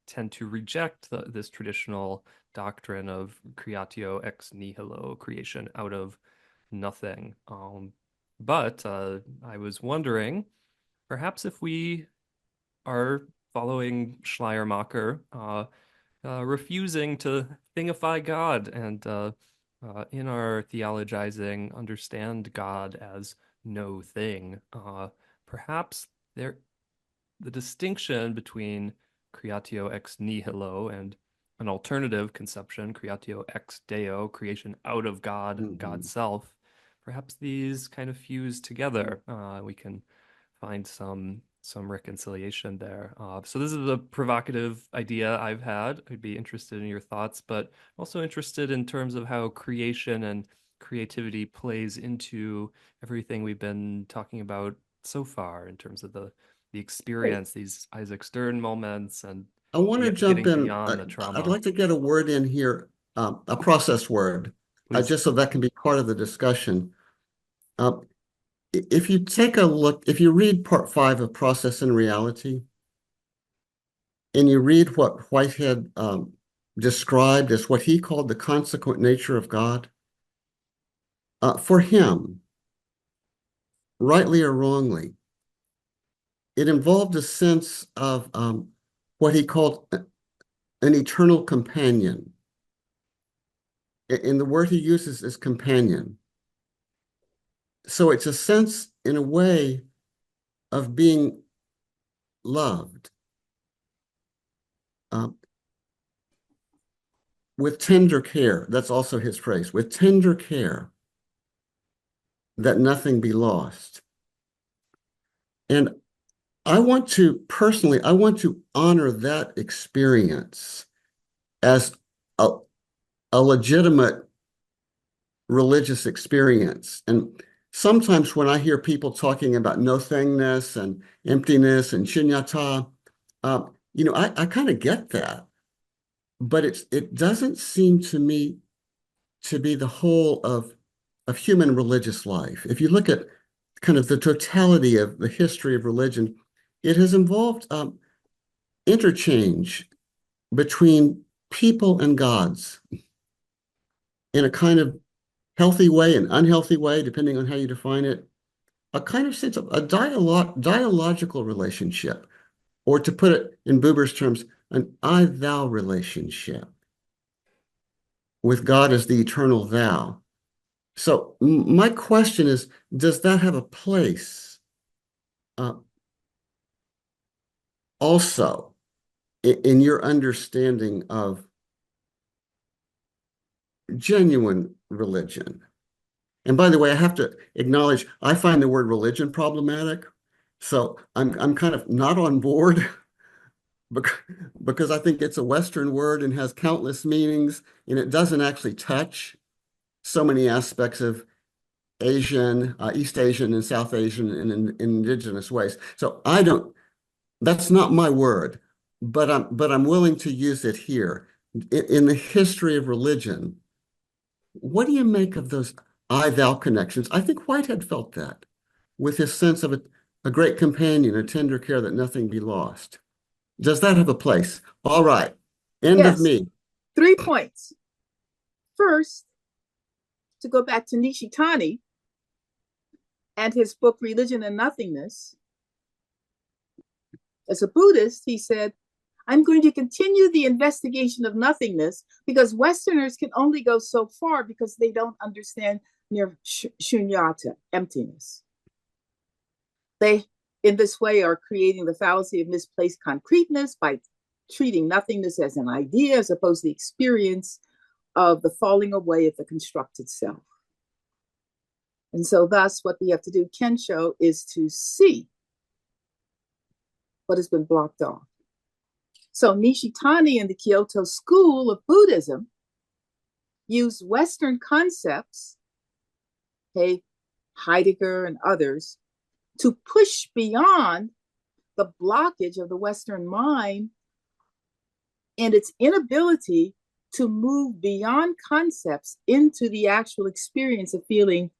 tend to reject this traditional doctrine of creatio ex nihilo, creation out of nothing. But I was wondering, perhaps if we are following Schleiermacher, refusing to thingify God and in our theologizing understand God as no thing. Perhaps the distinction between creatio ex nihilo and an alternative conception, creatio ex deo, creation out of God, God's self, perhaps these kind of fuse together. We can find some reconciliation there. So this is a provocative idea I've had. I'd be interested in your thoughts, but also interested in terms of how creation and creativity plays into everything we've been talking about so far in terms of the Great. experience, these Isaac Stern moments, and I want to jump getting in. beyond the I'd trauma. like to get a word in here, a process word, Please. just so that can be part of the discussion. Uh, if you take a look, if you read part 5 of Process and Reality, and you read what Whitehead described as what he called the consequent nature of God, for him, rightly or wrongly, it involved a sense of what he called an eternal companion. And the word he uses is companion. So it's a sense, in a way, of being loved uh, with tender care. That's also his phrase, with tender care, that nothing be lost. And I want to honor that experience as a, a legitimate religious experience. And sometimes when I hear people talking about nothingness and emptiness and shunyata, I kind of get that, but it doesn't seem to me to be the whole of human religious life. If you look at kind of the totality of the history of religion, it has involved interchange between people and gods in a kind of healthy way and unhealthy way, depending on how you define it, a kind of sense of a dialogical relationship, or to put it in Buber's terms, an I-thou relationship with God as the eternal thou. So my question is, does that have a place uh, also in your understanding of genuine religion? And by the way, I have to acknowledge, I find the word religion problematic. So I'm kind of not on board because I think it's a Western word and has countless meanings, and it doesn't actually touch so many aspects of Asian, East Asian and South Asian and in indigenous ways. So that's not my word, but I'm willing to use it here. In the history of religion, what do you make of those I-thou connections? I think Whitehead felt that. with his sense of a great companion, a tender care that nothing be lost. Does that have a place? All right. End of Yes. me. 3 points. First, to go back to Nishitani and his book, Religion and Nothingness. As a Buddhist, he said, I'm going to continue the investigation of nothingness because Westerners can only go so far because they don't understand shunyata, emptiness. They, in this way, are creating the fallacy of misplaced concreteness by treating nothingness as an idea as opposed to the experience of the falling away of the constructed self. And so thus what we have to do, Kensho, is to see what has been blocked off. So Nishitani and the Kyoto School of Buddhism use Western concepts, okay, Heidegger and others, to push beyond the blockage of the Western mind and its inability to move beyond concepts into the actual experience of feeling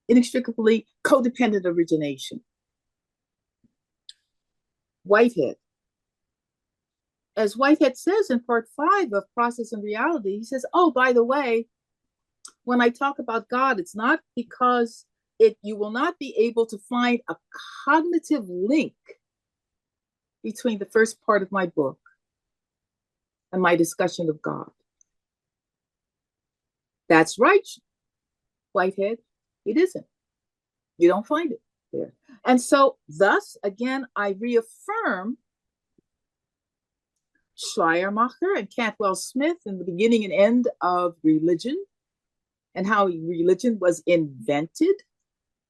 inextricably codependent origination. Whitehead. As Whitehead says in part 5 of Process and Reality, he says, oh, by the way, when I talk about God, it's not because you will not be able to find a cognitive link between the first part of my book and my discussion of God. That's right, Whitehead. It isn't. You don't find it there. And so thus, again, I reaffirm Schleiermacher and Cantwell Smith in the beginning and end of religion and how religion was invented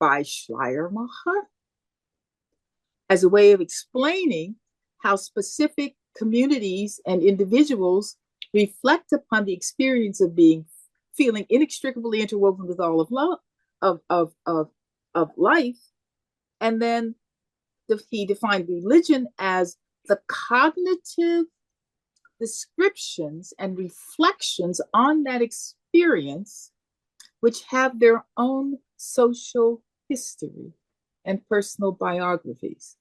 by Schleiermacher as a way of explaining how specific communities and individuals reflect upon the experience of feeling inextricably interwoven with all of love, of life. And then he defined religion as the cognitive descriptions and reflections on that experience, which have their own social history and personal biographies.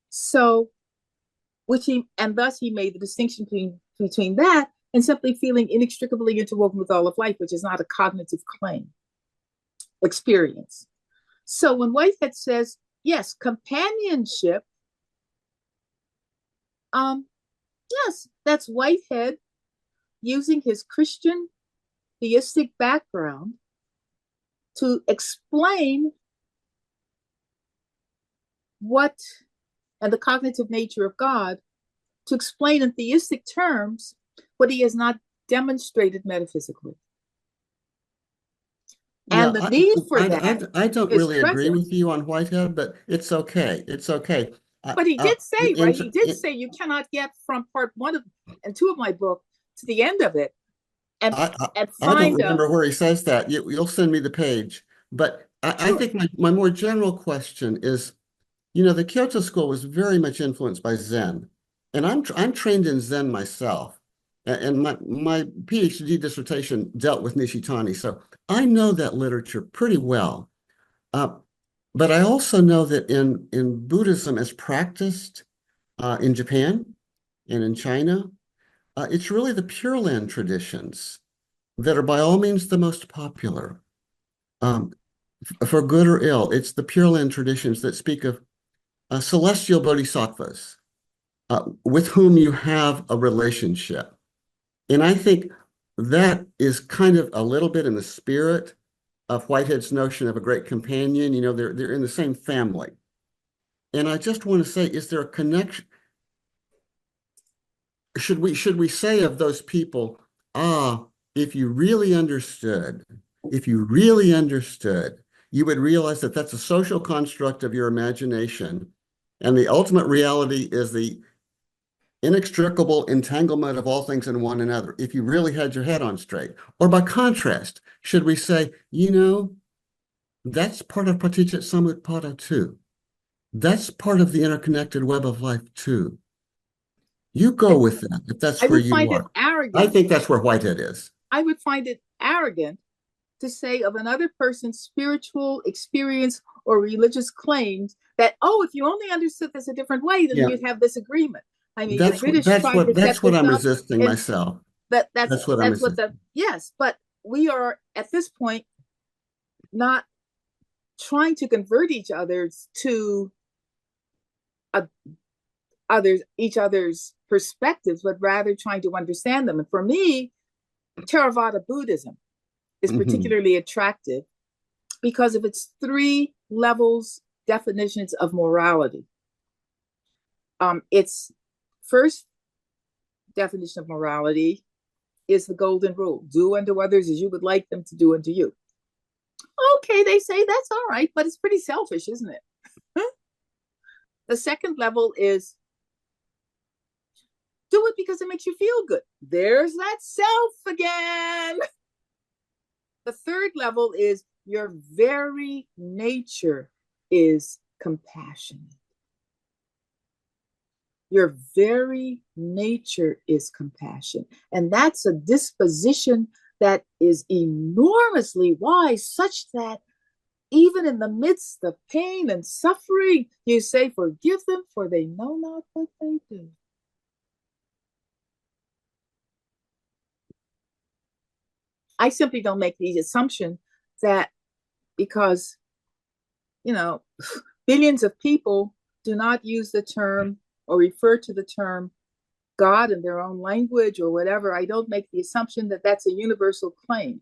So, thus he made the distinction between that and simply feeling inextricably interwoven with all of life, which is not a cognitive experience. So when Whitehead says, yes, companionship, yes, that's Whitehead using his Christian theistic background to explain and the cognitive nature of God, to explain in theistic terms what he has not demonstrated metaphysically. And the need for that. I don't really agree with you on Whitehead, but it's okay. It's okay. But he did say, right? He did say you cannot get from part 1 and 2 of my book to the end of it. And I don't remember where he says that. You'll send me the page. But I think my more general question is, the Kyoto School was very much influenced by Zen. And I'm trained in Zen myself. And my PhD dissertation dealt with Nishitani. So I know that literature pretty well. But I also know that in Buddhism as practiced in Japan and in China, it's really the Pure Land traditions that are by all means the most popular. For good or ill, it's the Pure Land traditions that speak of celestial bodhisattvas with whom you have a relationship. And I think that is kind of a little bit in the spirit of Whitehead's notion of a great companion. They're in the same family. And I just want to say, is there a connection? Should we say of those people, if you really understood, you would realize that that's a social construct of your imagination. And the ultimate reality is the inextricable entanglement of all things in one another, if you really had your head on straight. Or by contrast, should we say, that's part of Paticca too. That's part of the interconnected web of life too. You go with that, if that's where you are. I think that's where Whitehead is. I would find it arrogant to say of another person's spiritual experience or religious claims that, oh, if you only understood this a different way, then Yeah. you'd have disagreement. I mean, the That's British that's tried to set what this I'm up, resisting and myself. that's what I'm what resisting. yes, but we are at this point not trying to convert each other's to each other's perspectives, but rather trying to understand them. And for me, Theravada Buddhism is particularly attractive because of its 3 levels definitions of morality. Its first definition of morality is the golden rule: do unto others as you would like them to do unto you. Okay, they say that's all right, but it's pretty selfish, isn't it? The second level is do it because it makes you feel good. There's that self again. The third level is your very nature is compassionate. Your very nature is compassion. And that's a disposition that is enormously wise, such that even in the midst of pain and suffering, you say, forgive them, for they know not what they do. I simply don't make the assumption that because, billions of people do not use the term or refer to the term God in their own language or whatever, I don't make the assumption that that's a universal claim,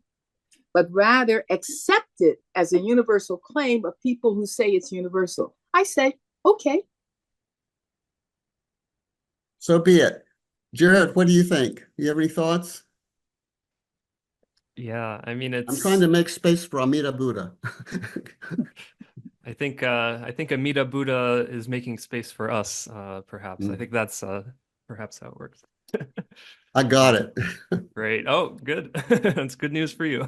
but rather accept it as a universal claim of people who say it's universal. I say, okay. So be it. Jared, what do you think? Do you have any thoughts? Yeah, I mean, I'm trying to make space for Amida Buddha. I think Amida Buddha is making space for us, perhaps. I think that's perhaps how it works. I got it. Great. Oh, good. That's good news for you.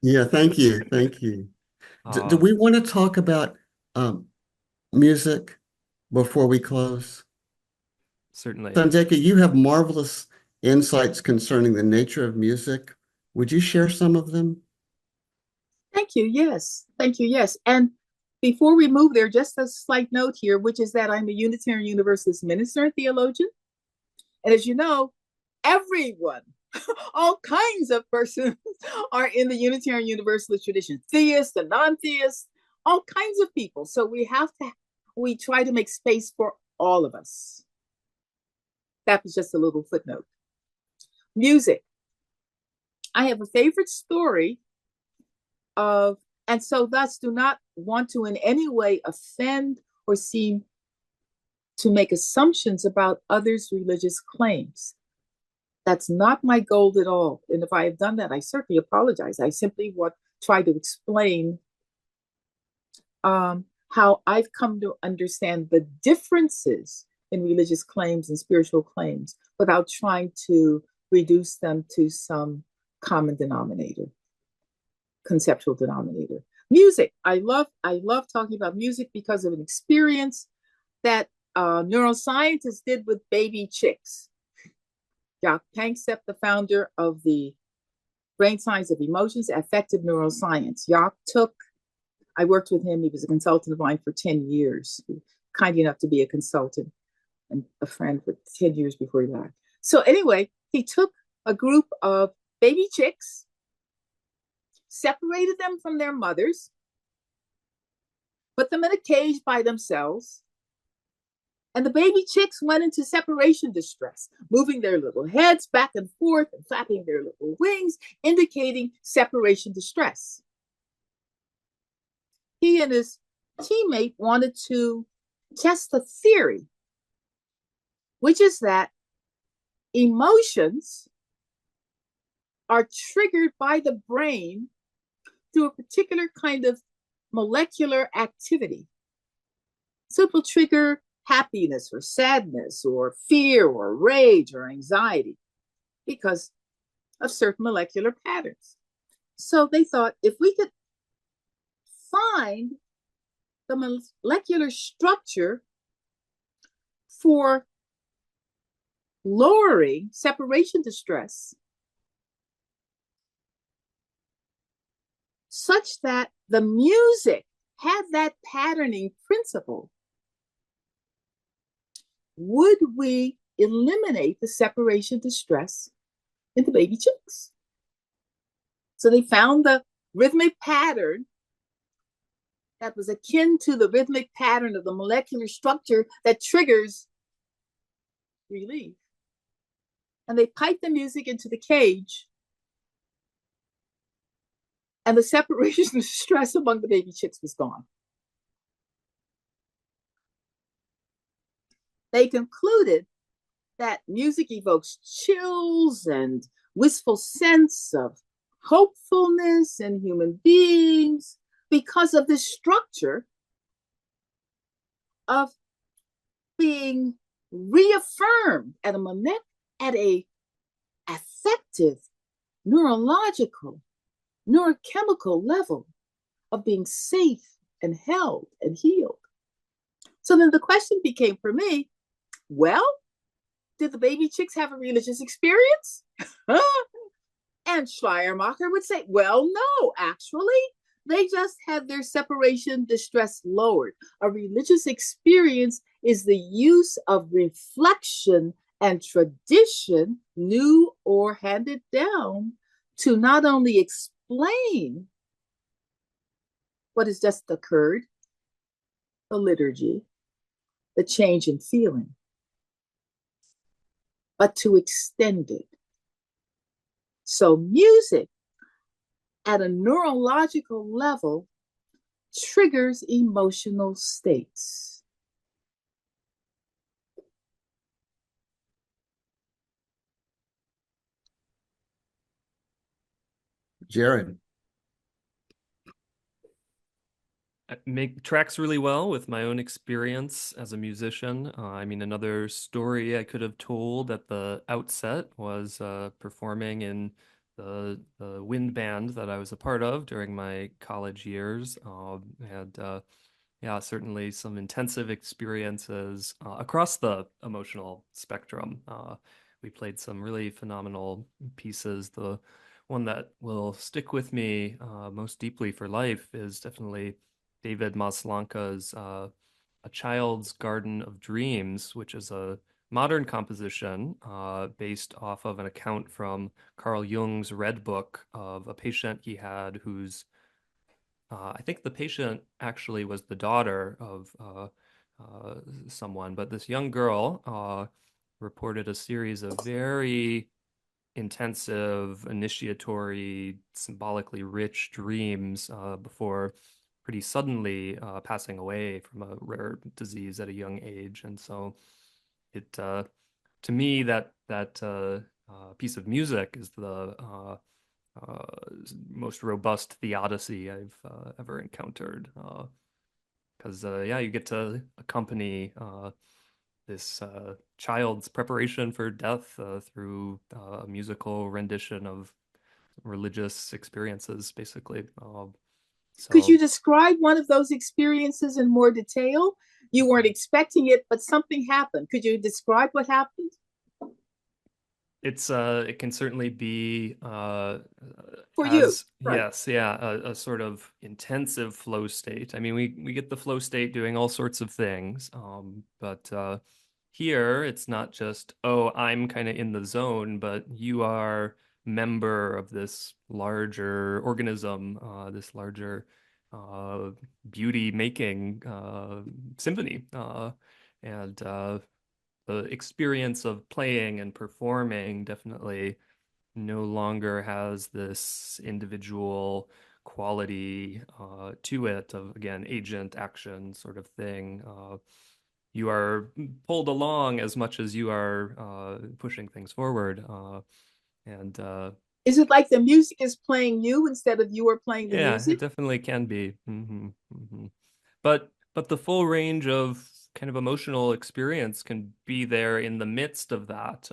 Yeah, thank you. Thank you. Do we want to talk about music before we close? Certainly. Thandeka, you have marvelous insights concerning the nature of music. Would you share some of them? Thank you. Yes. Thank you. Yes. And before we move there, just a slight note here, which is that I'm a Unitarian Universalist minister and theologian. And as you know, everyone, all kinds of persons are in the Unitarian Universalist tradition, theists and non-theists, all kinds of people. So we try to make space for all of us. That was just a little footnote. Music. I have a favorite story and so thus do not want to in any way offend or seem to make assumptions about others' religious claims. That's not my goal at all. And if I have done that, I certainly apologize. I simply try to explain how I've come to understand the differences in religious claims and spiritual claims without trying to reduce them to some common denominator, conceptual denominator. Music. I love talking about music because of an experience that neuroscientists did with baby chicks. Jaak Panksepp, the founder of the Brain Science of Emotions, Affective Neuroscience. I worked with him. He was a consultant of mine for 10 years, kind enough to be a consultant and a friend for 10 years before he died. So anyway, he took a group of baby chicks, separated them from their mothers, put them in a cage by themselves, and the baby chicks went into separation distress, moving their little heads back and forth and flapping their little wings, indicating separation distress. He and his teammate wanted to test a theory, which is that emotions are triggered by the brain through a particular kind of molecular activity. So it will trigger happiness or sadness or fear or rage or anxiety because of certain molecular patterns. So they thought if we could find the molecular structure for lowering separation distress, such that the music had that patterning principle, would we eliminate the separation distress in the baby chicks? So they found the rhythmic pattern that was akin to the rhythmic pattern of the molecular structure that triggers relief. And they piped the music into the cage, and the separation of stress among the baby chicks was gone. They concluded that music evokes chills and wistful sense of hopefulness in human beings because of this structure of being reaffirmed at a affective, neurological, neurochemical level of being safe and held and healed. So then the question became for me, well, did the baby chicks have a religious experience? And Schleiermacher would say, well, no, actually, they just had their separation distress lowered. A religious experience is the use of reflection and tradition, new or handed down, to not only explain what has just occurred, the liturgy, the change in feeling, but to extend it. So music at a neurological level triggers emotional states. Jared. Make tracks really well with my own experience as a musician. I mean, another story I could have told at the outset was performing in the wind band that I was a part of during my college years. Yeah, certainly some intensive experiences across the emotional spectrum. We played some really phenomenal pieces. The one that will stick with me most deeply for life is definitely David Maslanka's A Child's Garden of Dreams, which is a modern composition based off of an account from Carl Jung's Red Book of a patient he had whose I think the patient actually was the daughter of someone, but this young girl reported a series of very intensive, initiatory, symbolically rich dreams before pretty suddenly passing away from a rare disease at a young age. And so it, to me, that piece of music is the most robust theodicy I've ever encountered. Because yeah, you get to accompany this child's preparation for death through a musical rendition of religious experiences, basically. Could So you describe one of those experiences in more detail? You weren't expecting it, but something happened. Could you describe what happened? it can certainly be For you, as right? yes, yeah, a sort of intensive flow state. I mean, we get the flow state doing all sorts of things, but here it's not just, oh, I'm kind of in the zone, but you are member of this larger organism, this larger beauty making symphony, and the experience of playing and performing definitely no longer has this individual quality to it of, again, agent action sort of thing. You are pulled along as much as you are pushing things forward. And Is it like the music is playing you instead of you are playing the yeah, it music? definitely can be. But the full range of kind of emotional experience can be there in the midst of that.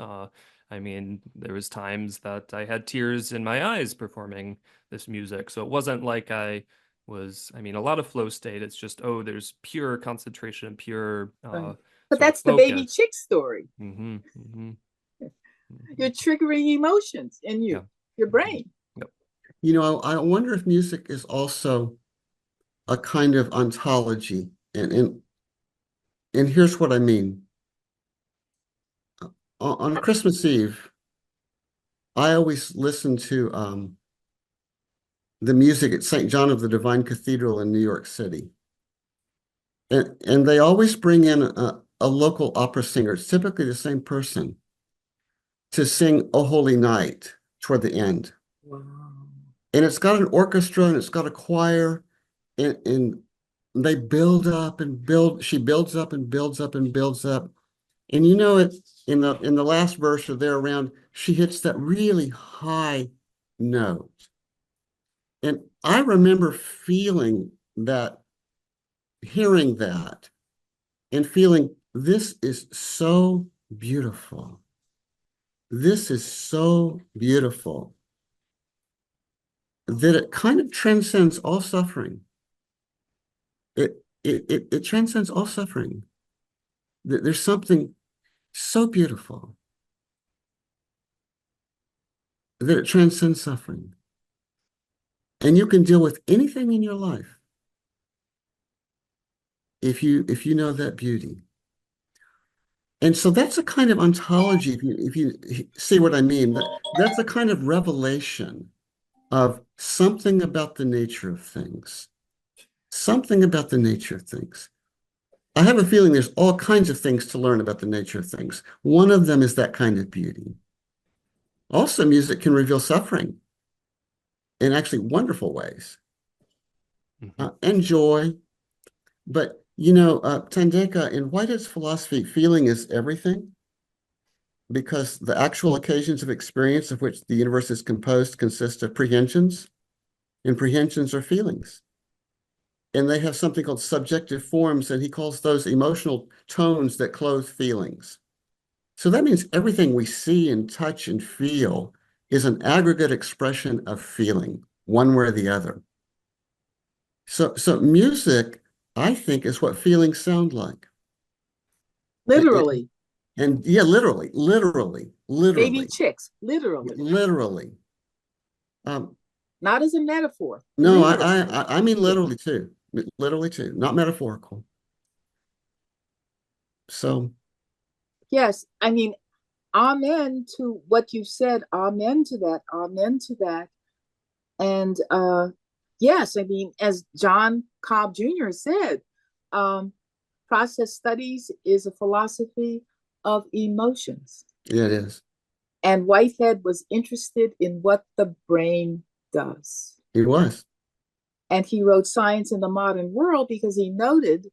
I mean, there was times that I had tears in my eyes performing this music. So it wasn't like I was, I mean, a lot of flow state, it's just, oh, there's pure concentration, pure Right. But sort of that's the baby focus. chick story. Hmm hmm You're hmm triggering emotions in Yeah. you, your hmm brain. Yep. I wonder if music is also a kind of ontology. And here's what I mean. On Christmas Eve, I always listen to the music at St. John of the Divine Cathedral in New York City. And they always bring in a local opera singer. It's typically the same person to sing O Holy Night toward the end. Wow. And it's got an orchestra and it's got a choir and they build up and build. She builds up and builds up and builds up. And it in the last verse or there around, she hits that really high note. And I remember feeling that, hearing that, and feeling this is so beautiful. This is so beautiful that it kind of transcends all suffering. It transcends all suffering. There's something so beautiful that it transcends suffering. And you can deal with anything in your life if you know that beauty. And so that's a kind of ontology, if you see what I mean. That's a kind of revelation of something about the nature of things. Something about the nature of things. I have a feeling there's all kinds of things to learn about the nature of things. One of them is that kind of beauty. Also, music can reveal suffering in actually wonderful ways, and joy. But, Thandeka, in Whitehead's philosophy, feeling is everything because the actual occasions of experience of which the universe is composed consist of prehensions, and prehensions are feelings. And they have something called subjective forms, and he calls those emotional tones that clothe feelings. So that means everything we see and touch and feel is an aggregate expression of feeling, one way or the other. So music, I think, is what feelings sound like. Literally. And yeah, literally, Baby chicks, literally. literally. Not as a metaphor. No, Literally. I mean literally too, not metaphorical. So Yes, I mean, amen to what you said. Amen to that. Amen to that. And yes, I mean, as John Cobb Jr. said, process studies is a philosophy of emotions. yeah, it is. And Whitehead was interested in what the brain does. He was. And he wrote Science in the Modern World because he noted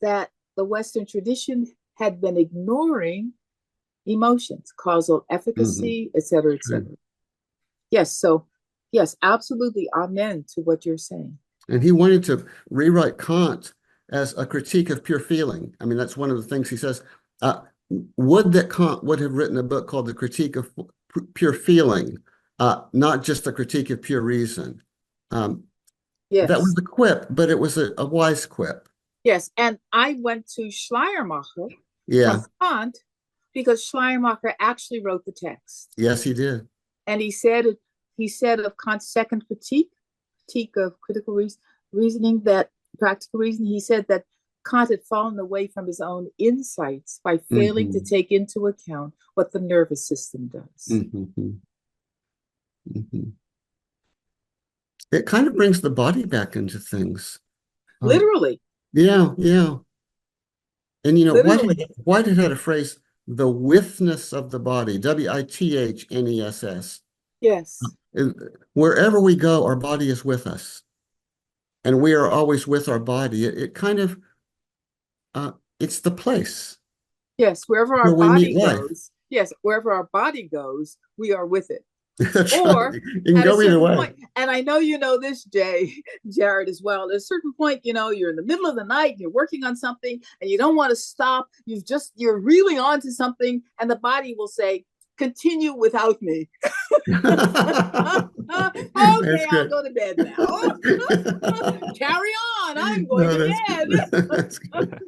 that the Western tradition had been ignoring emotions, causal efficacy, et cetera, et cetera. Yes, so yes, absolutely, amen to what you're saying. And he wanted to rewrite Kant as a critique of pure feeling. I mean, that's one of the things he says. Would that Kant would have written a book called The Critique of Pure Feeling, not just a critique of pure reason. Yes. That was a quip, but it was a wise quip. Yes, and I went to Schleiermacher Yeah. from Kant because Schleiermacher actually wrote the text. Yes, he did. And he said of Kant's second critique of critical reasoning, that practical reasoning, he said that Kant had fallen away from his own insights by failing to take into account what the nervous system does. It kind of brings the body back into things. Literally. Yeah. And Whitehead had a phrase, the withness of the body, Withness. Yes. Wherever we go, our body is with us. And we are always with our body. It kind of, it's the place. Yes, wherever our body goes. Yes, wherever our body goes, we are with it. Or it can go either way. Point, and I know you know this, Jared, as well. At a certain point, you're in the middle of the night, you're working on something, and you don't want to stop. You're really onto something, and the body will say, "Continue without me." Okay, I'll go to bed now. Carry on. I'm going to bed. That's good.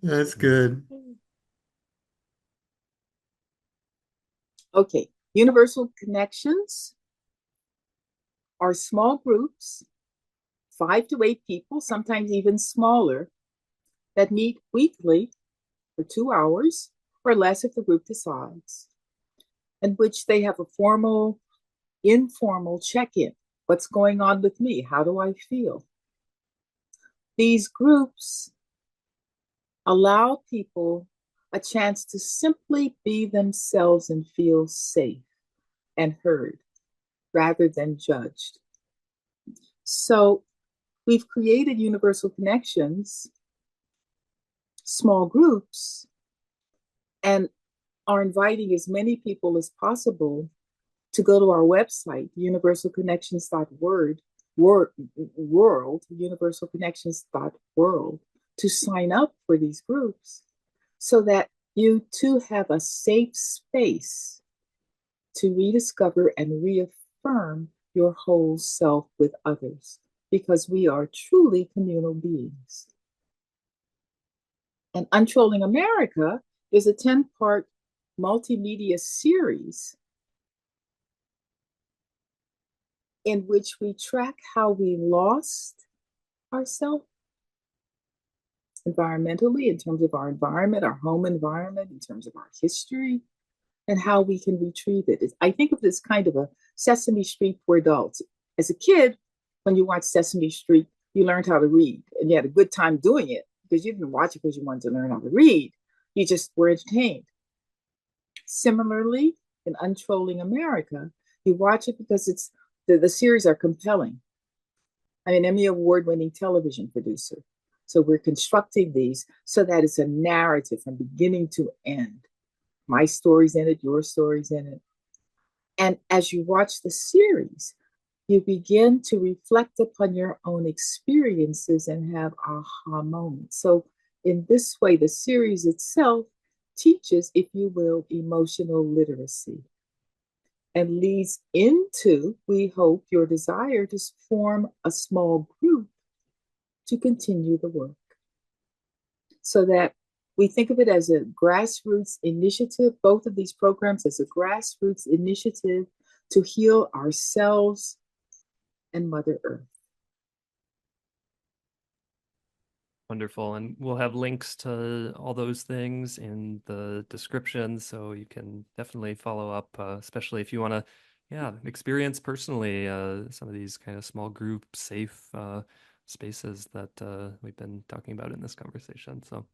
That's good. Okay. Universal connections are small groups, 5 to 8 people, sometimes even smaller, that meet weekly for 2 hours or less if the group decides, in which they have a formal, informal check-in. What's going on with me? How do I feel? These groups allow people a chance to simply be themselves and feel safe and heard rather than judged. So we've created Universal Connections, small groups, and are inviting as many people as possible to go to our website, universalconnections.world, universalconnections.world, to sign up for these groups so that you too have a safe space to rediscover and reaffirm your whole self with others, because we are truly communal beings. And Untrolling America is a 10-part multimedia series in which we track how we lost ourselves environmentally, in terms of our environment, our home environment, in terms of our history, and how we can retrieve it. I think of this kind of a Sesame Street for adults. As a kid, when you watched Sesame Street, you learned how to read, and you had a good time doing it because you didn't watch it because you wanted to learn how to read. You just were entertained. Similarly, in Untrolling America, you watch it because the series are compelling. I'm an Emmy Award-winning television producer. So we're constructing these so that it's a narrative from beginning to end. My story's in it, your story's in it. And as you watch the series, you begin to reflect upon your own experiences and have aha moments. So in this way, the series itself teaches, if you will, emotional literacy, and leads into, we hope, your desire to form a small group to continue the work. So that we think of it as a grassroots initiative, both of these programs as a grassroots initiative to heal ourselves and Mother Earth. Wonderful. And we'll have links to all those things in the description, so you can definitely follow up, especially if you want to, experience personally some of these kind of small group, safe spaces that we've been talking about in this conversation. So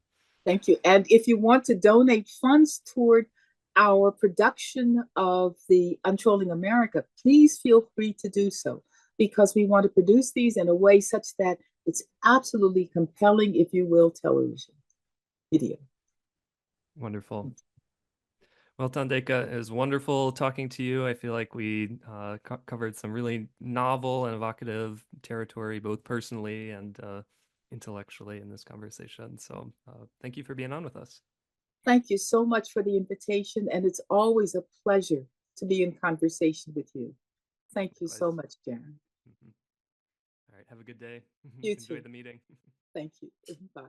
thank you. And if you want to donate funds toward our production of the Untrolling America, please feel free to do so, because we want to produce these in a way such that it's absolutely compelling, if you will, television video. wonderful. Well, Thandeka, it was wonderful talking to you. I feel like we covered some really novel and evocative territory, both personally and intellectually in this conversation. So thank you for being on with us. Thank you so much for the invitation, and it's always a pleasure to be in conversation with you. Thank you so much, Darren. All right, have a good day. You Enjoy too. the meeting. Thank you. Bye.